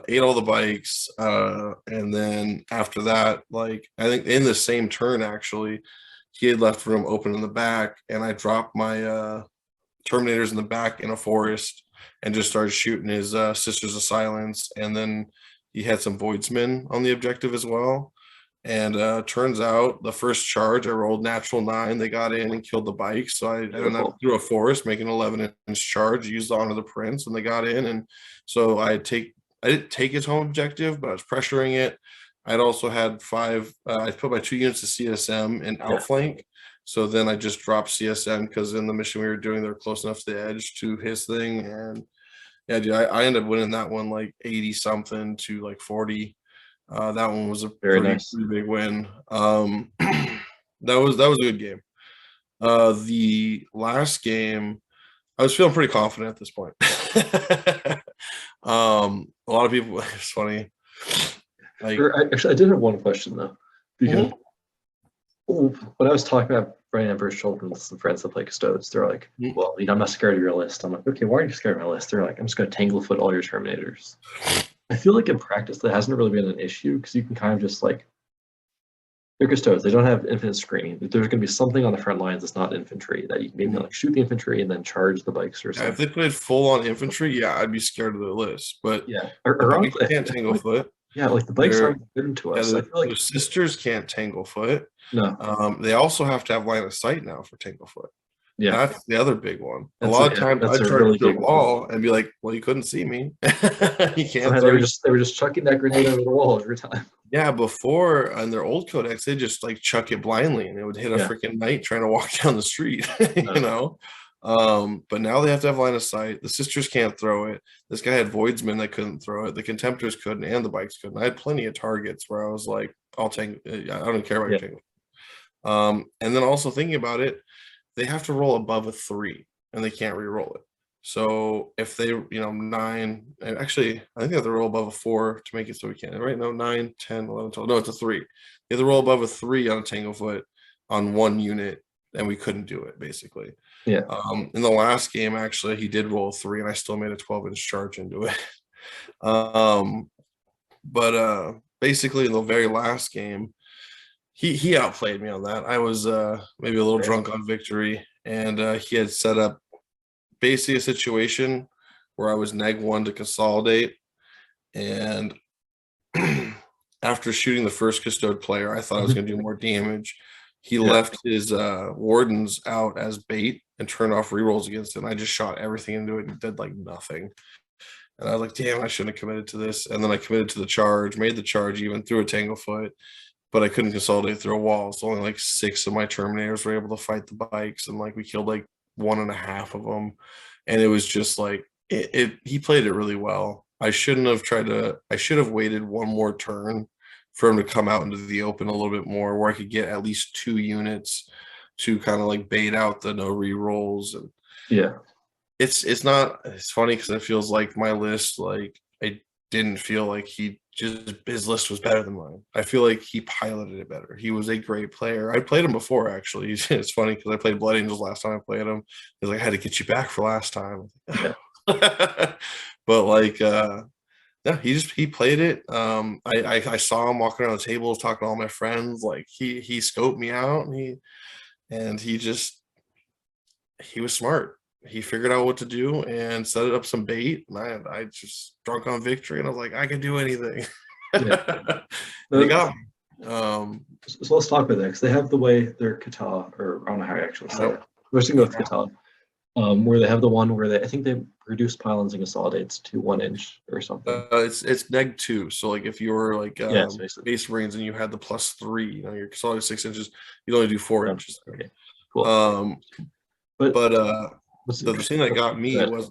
ate all the bikes. And then after that, like I think in the same turn, actually, he had left room open in the back, and I dropped my Terminators in the back in a forest and just started shooting his Sisters of Silence. And then he had some Voidsmen on the objective as well. And turns out the first charge I rolled natural 9. They got in and killed the bikes. So I ended up through a forest, making an 11-inch charge, used onto the Prince, and they got in. And so I didn't take his home objective, but I was pressuring it. I'd also had 5. I put my 2 units of CSM in outflank. So then I just dropped CSM because in the mission we were doing, they're close enough to the edge to his thing. And yeah, dude, I ended up winning that one like 80 something to like 40. That one was a pretty big win. That was a good game. The last game, I was feeling pretty confident at this point. A lot of people, it's funny. Like, actually, I did have one question though, because when I was talking about Brian Amber's children with some friends that play Custodes, they're like, well, I'm not scared of your list. I'm like, okay, why are you scared of my list? They're like, I'm just going to Tanglefoot all your Terminators. I feel like in practice that hasn't really been an issue, because you can kind of just like, they're Custodes, they don't have infinite screening. There's going to be something on the front lines that's not infantry that you can maybe like shoot the infantry and then charge the bikes or something. If they played full on infantry, I'd be scared of the list. But ironically, can't Tanglefoot. Like the bikes aren't given to us. I feel like the Sisters can't Tanglefoot. No. They also have to have line of sight now for Tanglefoot. Yeah, that's the other big one. A lot of times I'd try to do a wall and be like, well, you couldn't see me. You can't. They were just chucking that grenade over the wall every time. Yeah, before on their old codex, they just like chuck it blindly and it would hit a freaking knight trying to walk down the street, you know. But now they have to have line of sight. The Sisters can't throw it. This guy had Voidsmen that couldn't throw it. The Contemptors couldn't, and the bikes couldn't. I had plenty of targets where I was like, I'll take. I don't care about your tangle. And then also thinking about it, they have to roll above a 3 and they can't re-roll it. So if they, 9, and actually I think they have to roll above a 4 to make it so we can, right? No, 9, 10, 11, 12. No, it's a 3. They have to roll above a 3 on a Tanglefoot on 1 unit, and we couldn't do it basically. Yeah. In the last game, actually, he did roll a 3 and I still made a 12-inch charge into it. But basically in the very last game, he outplayed me on that. I was maybe a little drunk on victory, and he had set up basically a situation where I was -1 to consolidate, and after shooting the first Custode player, I thought I was going to do more damage. He left his wardens out as bait and turned off rerolls against it, and I just shot everything into it and did like nothing. And I was like, damn, I shouldn't have committed to this. And then I committed to the charge, made the charge even through a Tanglefoot, but I couldn't consolidate through a wall. So only like 6 of my Terminators were able to fight the bikes, and like we killed like 1.5 of them. And it was just like he played it really well. I should have waited 1 more turn for him to come out into the open a little bit more, where I could get at least 2 units to kind of like bait out the no re-rolls. And Yeah. it's funny because it feels like my list, like I didn't feel like his list was better than mine. I feel like he piloted it better. He was a great player. I played him before, actually. It's funny because I played Blood Angels last time I played him. He's like, I had to get you back for last time. Yeah. But like yeah, he played it. I saw him walking around the tables talking to all my friends. Like he scoped me out, and he was smart. He figured out what to do and set it up some bait. And I just drunk on victory, and I was like, I can do anything. Yeah. And he got me. So let's talk about that, because they have the way their kata, or I don't know how I actually say it. We're just gonna go with kata. Where they have the one where I think they reduce pylons and consolidates to 1 inch or something. It's -2. So like if you were like basically. base marines and you had the +3, you're consolidated 6 inches, you'd only do 4 inches. Okay, cool. But what's the thing that got me Good. was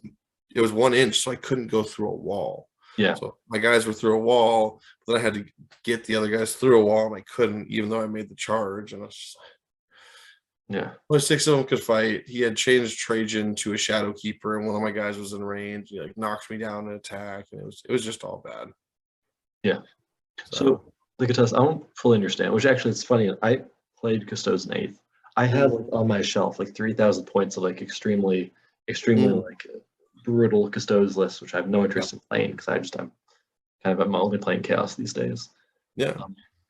it was 1 inch, so I couldn't go through a wall. Yeah. So my guys were through a wall, but then I had to get the other guys through a wall, and I couldn't, even though I made the charge. And I was just like, Yeah. only 6 of them could fight. He had changed Trajan to a Shadow Keeper, and one of my guys was in range. He like knocked me down in attack, and it was just all bad. Yeah. So the Katas, I don't fully understand, which actually it's funny. I played Custodes in 8th. I have like on my shelf like 3,000 points of like extremely like brutal Custodes list, which I have no interest in playing because I'm only playing Chaos these days. Yeah.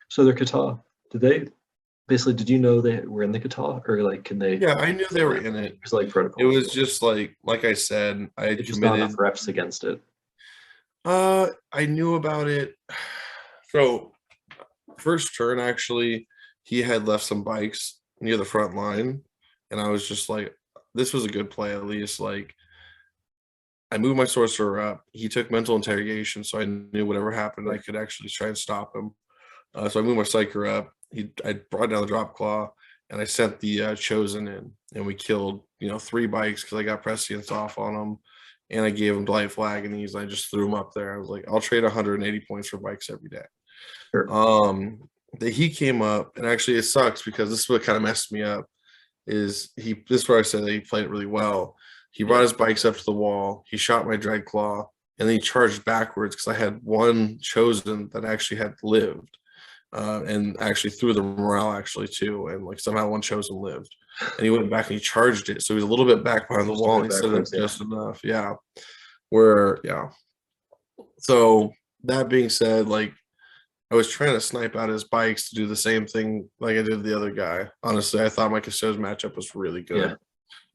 So their kata, did you know they were in the kata, or like can they? Yeah, I knew they were in it. It's like protocol. It was just like I said, I had just not committed enough reps against it. I knew about it. So first turn, actually, he had left some bikes near the front line, and I was just like, this was a good play, at least. Like, I moved my sorcerer up. He took mental interrogation, so I knew whatever happened, I could actually try and stop him. So I moved my psyker up. I brought down the drop claw, and I sent the chosen in, and we killed 3 bikes because I got prescience off on them, and I gave him Blight Flag, and I just threw him up there. I was like, I'll trade 180 points for bikes every day. Sure. He came up, and actually it sucks because this is what kind of messed me up. This is where I said that he played it really well. He brought his bikes up to the wall. He shot my Dreadclaw, and then he charged backwards because I had one chosen that actually had lived, and actually threw the morale actually too, and like somehow one chosen lived, and he went back and he charged it, so he was a little bit back behind the wall. And he said it just enough, So that being said, like I was trying to snipe out his bikes to do the same thing like I did the other guy. Honestly, I thought my Custodes matchup was really good.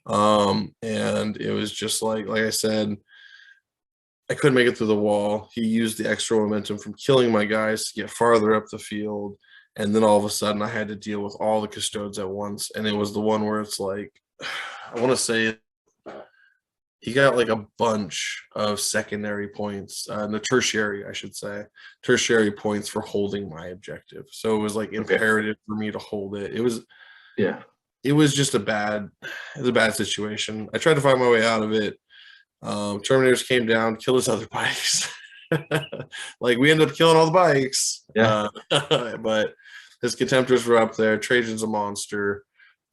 And it was just like I said, I couldn't make it through the wall. He used the extra momentum from killing my guys to get farther up the field. And then all of a sudden I had to deal with all the Custodes at once. And it was the one where it's like, I want to say he got like a bunch of secondary points, the tertiary, I should say, tertiary points for holding my objective. So it was like imperative for me to hold it. It was just a bad situation. I tried to find my way out of it. Terminators came down, killed his other bikes. Like we ended up killing all the bikes. But his Contemptors were up there. Trajan's a monster.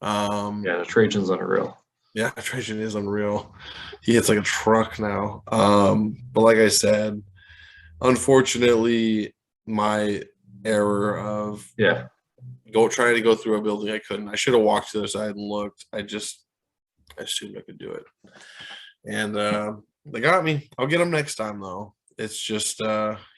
Trajan's unreal. Yeah, Trajan is unreal. He hits like a truck now. But like I said, unfortunately, my error of trying to go through a building I couldn't. I should have walked to the other side and looked. I assumed I could do it. And they got me. I'll get him next time though. It's just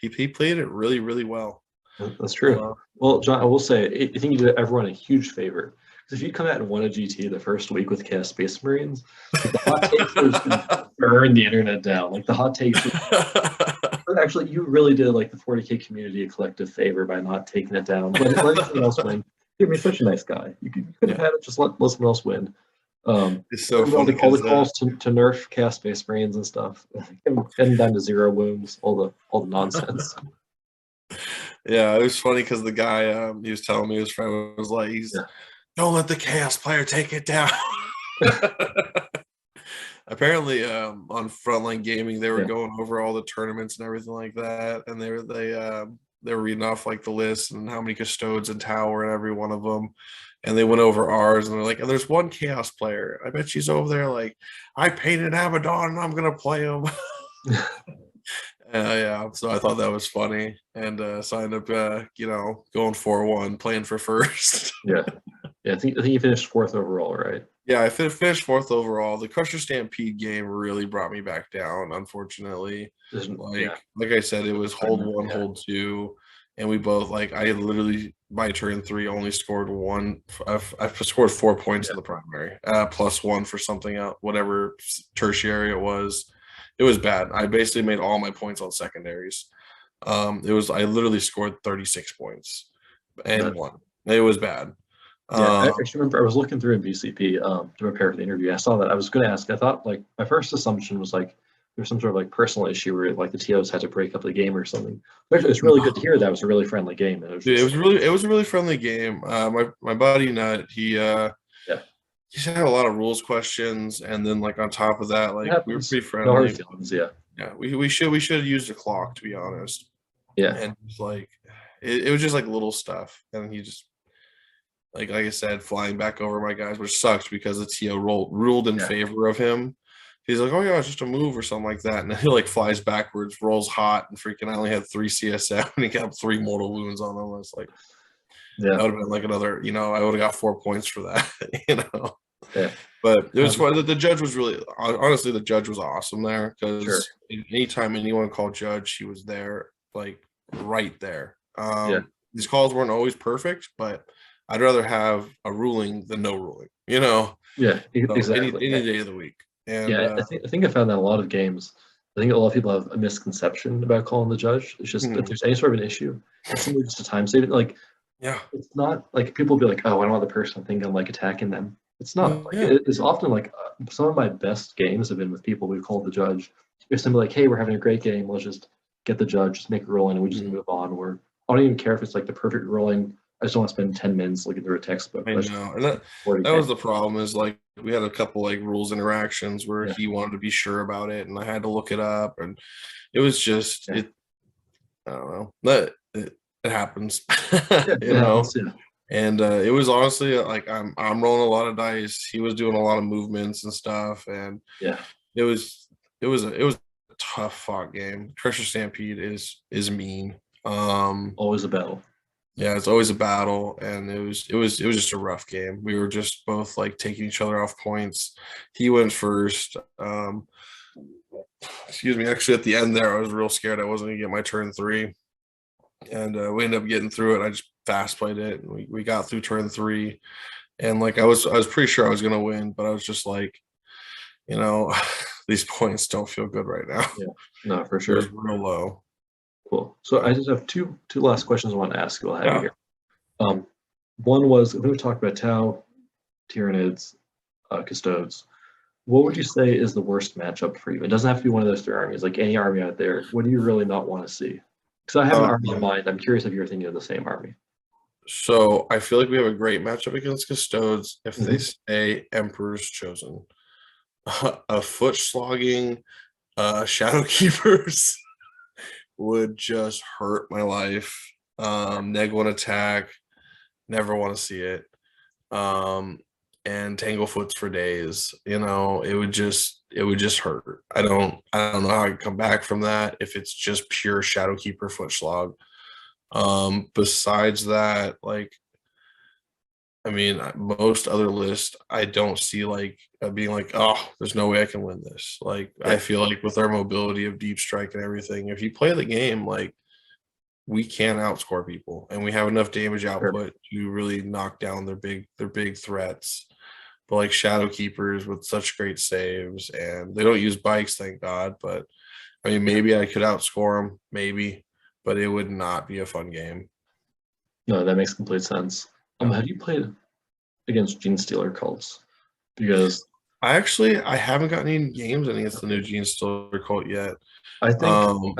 he played it really, really well. That's true. Well, John, I will say I think you did everyone a huge favor. Because if you come out and won a GT the first week with Chaos Space Marines, like the hot takes were just gonna burn the internet down. Like the hot takes. But actually, you really did like the 40K community a collective favor by not taking it down. Let someone else win. You're such a nice guy. You could have had it. Just let someone else win. It's so funny. All the calls to nerf Chaos Space Marines and stuff, getting down to 0 wounds, all the nonsense. Yeah, it was funny because the guy he was telling me, his friend was like, don't let the Chaos player take it down. Apparently, on Frontline Gaming, they were going over all the tournaments and everything like that, and they were reading off like the list and how many custodes and tower and every one of them, and they went over ours and they're like, there's one chaos player. I bet she's over there like, I painted Abaddon and I'm gonna play him. Yeah, so I thought that was funny, and so I ended up, going 4-1, playing for first. Yeah. I think you finished 4th overall, right? Yeah, I finished 4th overall. The Crusher Stampede game really brought me back down, unfortunately. Like I said, it was hold 1, hold 2, and we both I literally by turn 3 only scored 1. I scored 4 points in the primary, +1 for something else, whatever tertiary it was. It was bad. I basically made all my points on secondaries. I literally scored 36 points and won. It was bad. I actually remember I was looking through in BCP to prepare for the interview. I saw that. I was going to ask. I thought my first assumption was there's some sort of personal issue where the TOs had to break up the game or something. But actually, it's really good to hear that it was a really friendly game. And it was a really friendly game. My buddy Nut, he just had a lot of rules questions, and then on top of that, we were pretty friendly. No hard feelings, yeah. We should have used a clock, to be honest. Yeah, and it was just little stuff, and he just like I said, flying back over my guys, which sucks because the TO ruled in favor of him. He's like, oh yeah, it's just a move or something like that, and then he flies backwards, rolls hot, and freaking I only had 3 CSM, and he got 3 mortal wounds on him. I was like, that would have been another, I would have got 4 points for that, Yeah. But it was fun. The judge was really, honestly, the judge was awesome there, because anytime anyone called judge, he was there, right there. These calls weren't always perfect, but I'd rather have a ruling than no ruling, Yeah, exactly. Any day of the week. And I think I found that a lot of games, I think a lot of people have a misconception about calling the judge. It's just if there's any sort of an issue, it's simply just a time saving. It's not people will be like, oh, I don't want the person to think I'm attacking them. It's not. It's often some of my best games have been with people we've called the judge. It's simply hey, we're having a great game. Let's just get the judge, just make a rolling, and we just move on. I don't even care if it's the perfect rolling. I just don't want to spend 10 minutes looking through a textbook. I know, and that was the problem. Is we had a couple rules interactions where he wanted to be sure about it, and I had to look it up, and it was just I don't know. But it happens, And it was honestly I'm rolling a lot of dice. He was doing a lot of movements and stuff, and it was a tough fought game. Crusher Stampede is mean. Always a battle. Yeah, it's always a battle, and it was just a rough game. We were just both taking each other off points. He went first. Excuse me. Actually, at the end there, I was real scared I wasn't gonna get my turn 3, and we ended up getting through it. I just fast played it, and we got through turn 3, and I was pretty sure I was gonna win, but I was just these points don't feel good right now. Yeah, no, for sure. It was real low. Cool. So I just have two last questions I want to ask you while I have you here. One was, we talked about Tau, Tyranids, Custodes. What would you say is the worst matchup for you? It doesn't have to be one of those 3 armies, any army out there. What do you really not want to see? Because I have an army in mind. I'm curious if you're thinking of the same army. So I feel we have a great matchup against Custodes if they stay Emperor's Chosen. A foot slogging Shadow Keepers would just hurt my life. Neg 1 attack, never want to see it. And Tanglefoots for days. It would just hurt. I don't know how I can come back from that if it's just pure Shadowkeeper foot slog. Besides that, most other lists, I don't see being oh, there's no way I can win this. I feel with our mobility of deep strike and everything, if you play the game, we can outscore people, and we have enough damage output to really knock down their big threats. But Shadow Keepers with such great saves, and they don't use bikes, thank God. But maybe I could outscore them, maybe, but it would not be a fun game. No, that makes complete sense. Have you played against Gene Stealer cults? Because I haven't gotten any games against the new Gene Stealer cult yet. I think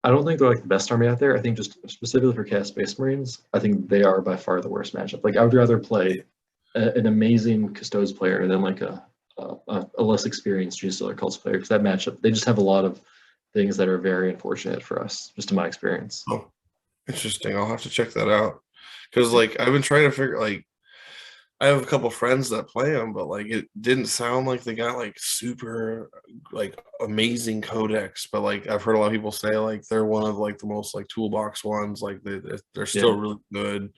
I don't think they're the best army out there. I think just specifically for Chaos Space Marines, I think they are by far the worst matchup. I would rather play an amazing Custodes player than a less experienced Gene Stealer cults player, because that matchup, they just have a lot of things that are very unfortunate for us, just in my experience. Interesting. I'll have to check that out. Because like I've been trying to figure like I have a couple friends that play them, but like it didn't sound like they got like super like amazing codecs. But like I've heard a lot of people say like they're one of like the most like toolbox ones. Like they're Yeah. still really good.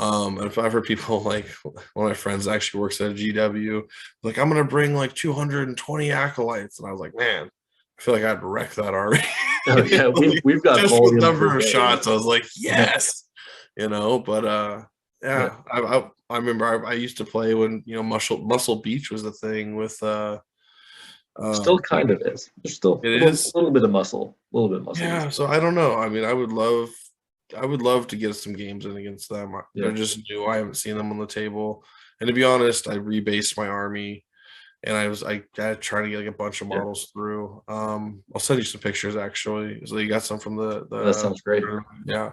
And if I've heard people like one of my friends actually works at a GW, like I'm gonna bring like 220 acolytes, and I was like, man, I feel like I'd wreck that already. Oh yeah, Like, we've got just with volume for number of days. shots, I was like, Yeah. yes, but Yeah. yeah, I remember I used to play when Muscle Beach was the thing with Still like kind of is. There's still it a is. little bit of muscle, a little bit of muscle. Yeah, so I don't know. I mean, I would love to get some games in against them. They're Yeah. just new. I haven't seen them on the table. And to be honest, I rebased my army and I got trying to get like a bunch of Yeah. models through. I'll send you some pictures actually. So you got some from That sounds great. yeah.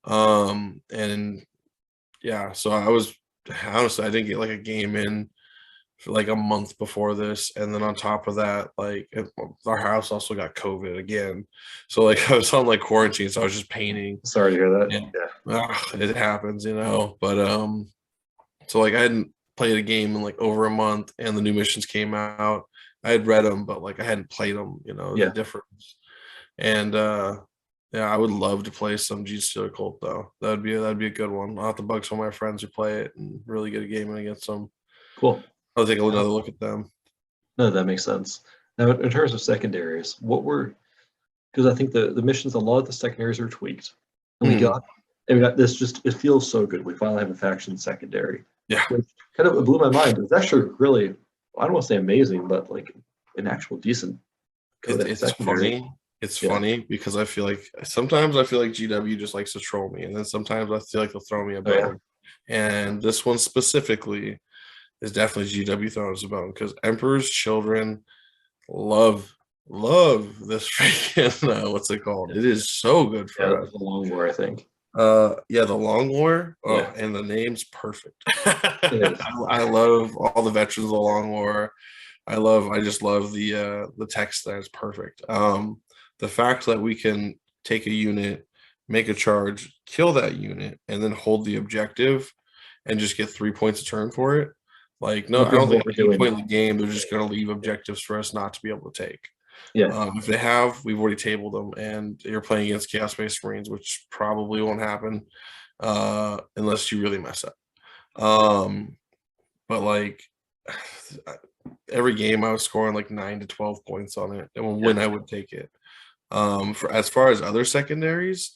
And yeah, so I was honestly I didn't get like a game in for like a month before this, and then on top of that, like our house also got COVID again, so like I was on like quarantine, so I was just painting. Sorry to hear that. Yeah, Yeah. it happens, But so like I hadn't played a game in like over a month, and the new missions came out. I had read them, but like I hadn't played them. The Yeah. difference. And yeah, I would love to play some G Stealer Cult though. That'd be a good one. I'll have to bug some of my friends who play it and really get a game in against them. Cool. I'll take another look at them. No, that makes sense. Now, in terms of secondaries, because I think the missions, a lot of the secondaries are tweaked. And we got this it feels so good. We finally have a faction secondary. Yeah. Which kind of blew my mind. It's actually really, I don't want to say amazing, but like an actual decent codex It's secondary. funny. It's funny because I feel like sometimes GW just likes to troll me, and then sometimes I feel like they'll throw me a bone. And this one specifically is definitely GW throwing us a bone because Emperor's Children love this freaking what's it called? It is so good for us. The Long War, I think. Yeah, the Long War. Oh, Yeah. and the name's perfect. It is. I love all the veterans of the Long War. I just love the text there. It's perfect. The fact that we can take a unit, make a charge, kill that unit, and then hold the objective and just get 3 points a turn for it. Like, no, I don't think at any point in the game they're just going to leave objectives for us not to be able to take. Yeah. If they have, we've already tabled them, and you're playing against Chaos Space Marines, which probably won't happen unless you really mess up. But like every game, I was scoring like 9 to 12 points on it, and when I would take it. For as far as other secondaries,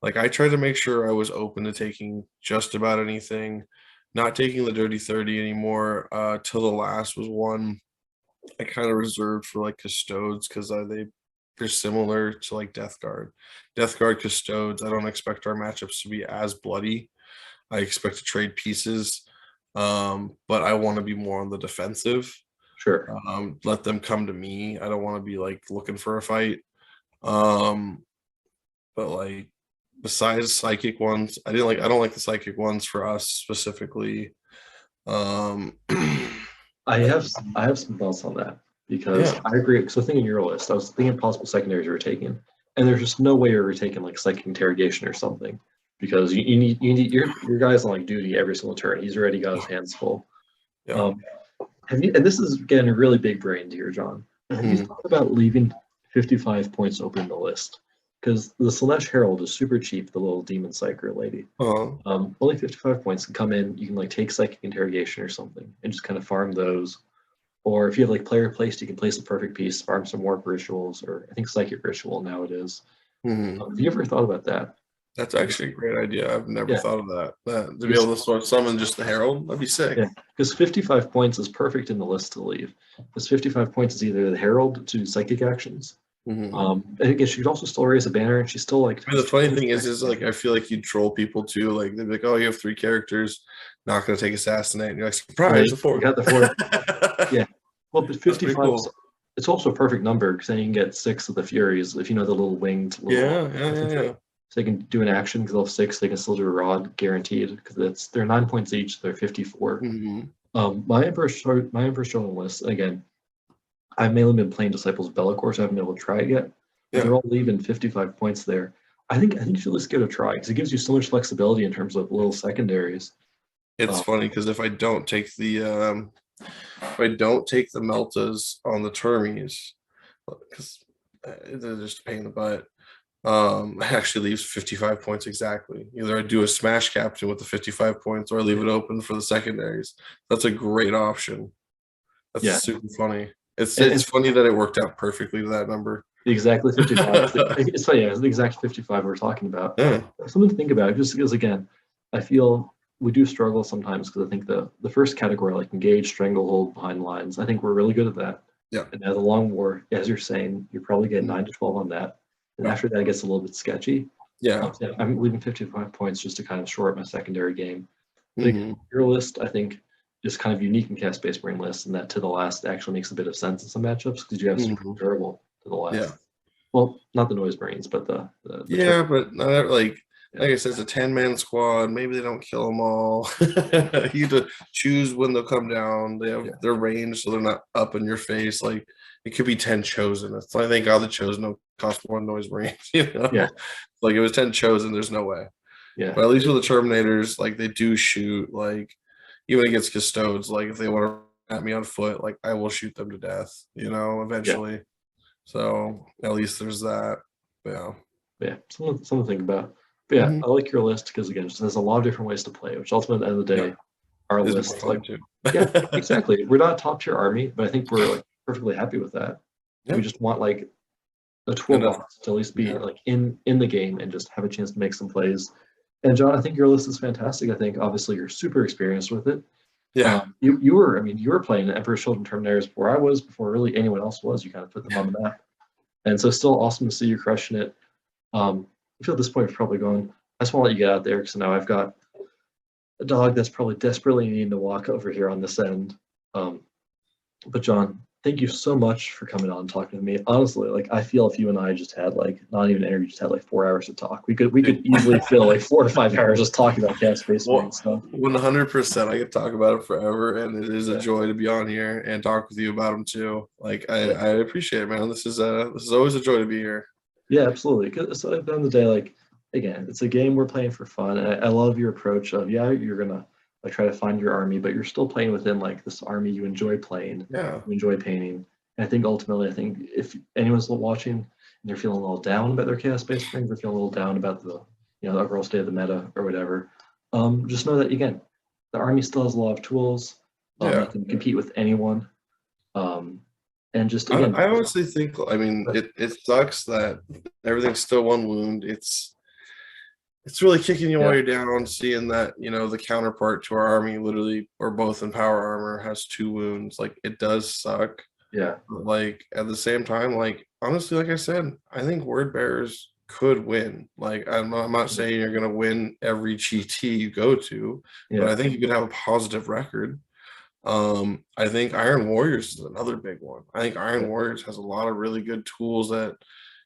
like I tried to make sure I was open to taking just about anything, not taking the Dirty 30 anymore. Till the last was one I kind of reserved for like Custodes because they're similar to like Death Guard. Death Guard Custodes, I don't expect our matchups to be as bloody. I expect to trade pieces, but I want to be more on the defensive. Sure. Let them come to me. I don't want to be like looking for a fight. But like besides psychic ones, I don't like the psychic ones for us specifically. I have some thoughts on that because I agree. So thinking your list, I was thinking possible secondaries you were taking, and there's just no way you're taking like psychic interrogation or something because you need your guy's on like duty every single turn. He's already got his hands full. Yeah. And this is getting a really big brain here, John. Have you thought about leaving 55 points open in the list? Because the Slanesh Herald is super cheap, the little demon psyker lady. Only 55 points can come in. You can like take psychic interrogation or something and just kind of farm those. Or if you have like player placed, you can place a perfect piece, farm some warp rituals, or I think psychic ritual now it is. Have you ever thought about that? That's actually a great idea. I've never thought of that. To be able to summon just the Herald, that'd be sick. Yeah, because 55 points is perfect in the list to leave. Because 55 points is either the Herald to psychic actions. And again, she could also still raise a banner, and she's still like. I mean, the funny thing is like I feel like you troll people too. Like they'd be like, "Oh, you have 3 characters, not going to take assassinate." And you're like, "Surprise, the 4." You got the 4. Yeah. Well, but 55. Cool. It's also a perfect number because then you can get 6 of the Furies if you know the little winged. Yeah. So they can do an action because they'll have 6. They can still do a rod guaranteed because they're 9 points each. They're 54. My Emperor's Chosen list again. I've mainly been playing Disciples of Be'lakor, so I haven't been able to try it yet. They're all leaving 55 points there. I think you should at least give it a try because it gives you so much flexibility in terms of little secondaries. It's funny because if I don't take the meltas on the termies, because they're just a pain in the butt. It actually leaves 55 points exactly. Either I do a smash captain with the 55 points or I leave it open for the secondaries. That's a great option. That's Yeah. super funny. It's And funny that it worked out perfectly to that number. exactly 55. It's funny, yeah, it's the exact 55 we're talking about. Yeah. Something to think about, just because again, I feel we do struggle sometimes because I think the first category, like engage, stranglehold, behind lines, I think we're really good at that. Yeah. And now the long war, as you're saying, you're probably getting 9 to 12 on that. And after that, it gets a little bit sketchy. Yeah. So I'm leaving 55 points just to kind of short my secondary game. But Mhm. your list, I think, is kind of unique in cast-based brain lists, and that to the last actually makes a bit of sense in some matchups because you have super Mhm. durable to the last. Yeah. Well, not the noise brains, but the Yeah, but not like Yeah. I said, it's a 10-man squad. Maybe they don't kill them all. You have to choose when they'll come down. They have their range, so they're not up in your face. Like it could be 10 chosen. It's like thank God the chosen don't cost more noise brains. You know, Yeah. like it was 10 chosen. There's no way. Yeah. But at least with the Terminators, like they do shoot. Like even against custodes, like if they want to at me on foot, like I will shoot them to death. You know, eventually. So at least there's that. Yeah. Yeah. Something to think about. But yeah, Mhm. I like your list because again, there's a lot of different ways to play, which ultimately at the end of the day, Yeah. our It's more list, fun like, too. yeah, exactly. We're not a top tier army, but I think we're like perfectly happy with that. We Yeah. just want like a Enough. toolbox to at least be Yeah. like in the game and just have a chance to make some plays. And John, I think your list is fantastic. I think obviously you're super experienced with it. Yeah. You were, I mean, you were playing Emperor's Children Terminators before I was, before really anyone else was. You kind of put them on the map, and so still awesome to see you crushing it. I feel at this point we're probably going. I just want to let you get out there because now I've got a dog that's probably desperately needing to walk over here on this end. Um, but John, thank you so much for coming on and talking to me. Honestly, like I feel if you and I just had like not even an interview, just had like 4 hours to talk, we could easily fill like 4 or 5 hours just talking about cat space Well, stuff. 100%. I could talk about it forever, and it is a Yeah. joy to be on here and talk with you about them too. Like Yeah. I appreciate it, man. This is always a joy to be here. Yeah, absolutely. Because so at the end of the day, like again, it's a game we're playing for fun. And I love your approach of yeah, you're gonna like try to find your army, but you're still playing within like this army you enjoy playing, Yeah. you enjoy painting. And I think ultimately, I think if anyone's watching and they're feeling a little down about their chaos based things, they're feeling a little down about the the overall state of the meta or whatever, just know that again, the army still has a lot of tools. Yeah. It can compete with anyone. Um, and just again, I honestly think I mean it sucks that everything's still one wound. It's really kicking you while yeah, you're down, seeing that, the counterpart to our army literally or both in power armor has 2 wounds. Like it does suck. yeah, But, like at the same time, like honestly, like I said, I think word bearers could win. Like I'm not saying you're gonna win every GT you go to, but yeah, I think you could have a positive record. I think Iron Warriors is another big one. I think Iron yeah. Warriors has a lot of really good tools that,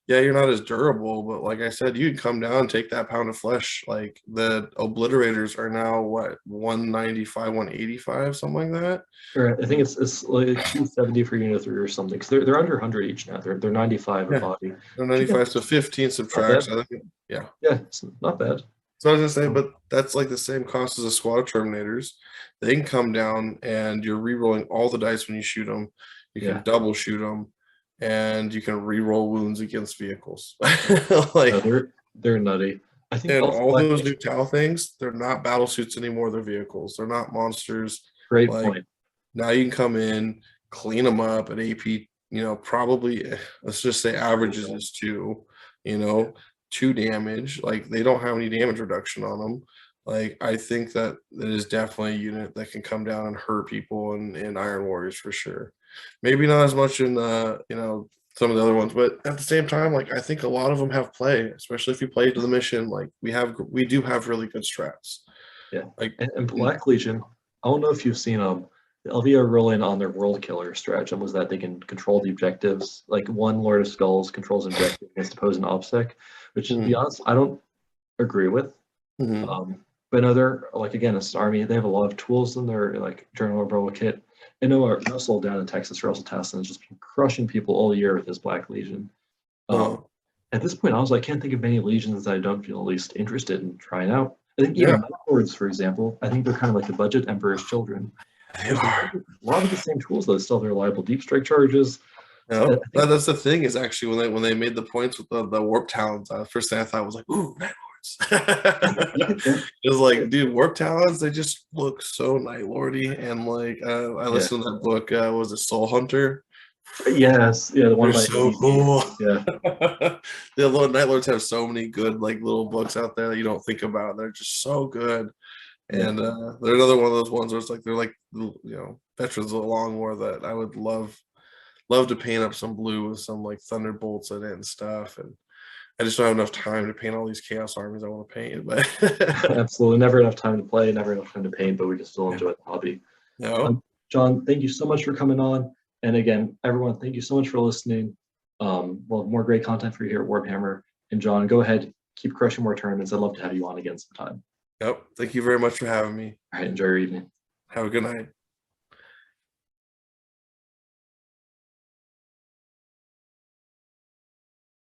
yeah, you're not as durable, but like I said, you can come down and take that pound of flesh. Like the obliterators are now what 195, 185, something like that. Or I think it's like 270 for unit 3 or something. Because they're under 100 each now. They're 95 a Yeah, body. they're Which again, 95, so 15 not bad. subtracts. I think, yeah. Yeah, it's not bad. So I was gonna say, Um, but that's like the same cost as a squad of Terminators. They can come down and you're re-rolling all the dice when you shoot them. You yeah, can double shoot them, and you can re-roll wounds against vehicles. no, Like, they're nutty. I think and also all Black those new Legion. Tau things, they're not battle suits anymore. They're vehicles. They're not monsters. Great Like point. now you can come in, clean them up at AP. Probably let's just say averages is 2. You know, 2 damage. Like they don't have any damage reduction on them. Like I think that it is definitely a unit that can come down and hurt people in Iron Warriors for sure. Maybe not as much in some of the other ones, but at the same time, like I think a lot of them have play, especially if you play to the mission. Like we do have really good strats. Yeah, Like and Black Legion. I don't know if you've seen the LVO rolling on their World Killer stratagem was that they can control the objectives. Like one Lord of Skulls controls an objective against opposing OBSEC, which to be mhm, honest, I don't agree with. mhm. But no, they're like again, it's an army. They have a lot of tools in their like Journal of kit. I know Russell down in Texas, Russell Tasson has just been crushing people all year with his Black Legion. Uh, Um, at this point, honestly, I can't think of many legions that I don't feel at least interested in trying out. I think Yeah, even Night Lords, for example, I think they're kind of like the budget Emperor's Children. they There's a are. lot of the same tools, though. Still, they're reliable deep strike charges. I No, think, that's the thing is actually when they made the points with the warp talons, first thing I thought was like, ooh, Night Lords. yeah, yeah, It was like, dude, warp talons, they just look so Night Lordy. And like I yeah. listened to that book, was it Soul Hunter? Yes, yeah, the one They're by so ADC. cool. Yeah, The little Night Lords have so many good like little books out there that you don't think about. They're just so good. yeah, And they're another one of those ones where it's like they're like veterans of the long war that I would love to paint up some blue with some like thunderbolts in it and stuff. And I just don't have enough time to paint all these chaos armies I want to paint. But absolutely. Never enough time to play, never enough time to paint, but we just still yeah, enjoy the hobby. no, John, thank you so much for coming on. And again, everyone, thank you so much for listening. We'll have more great content for you here at Warphammer. And John, go ahead, keep crushing more tournaments. I'd love to have you on again sometime. yep. Thank you very much for having me. All right, enjoy your evening. Have a good night.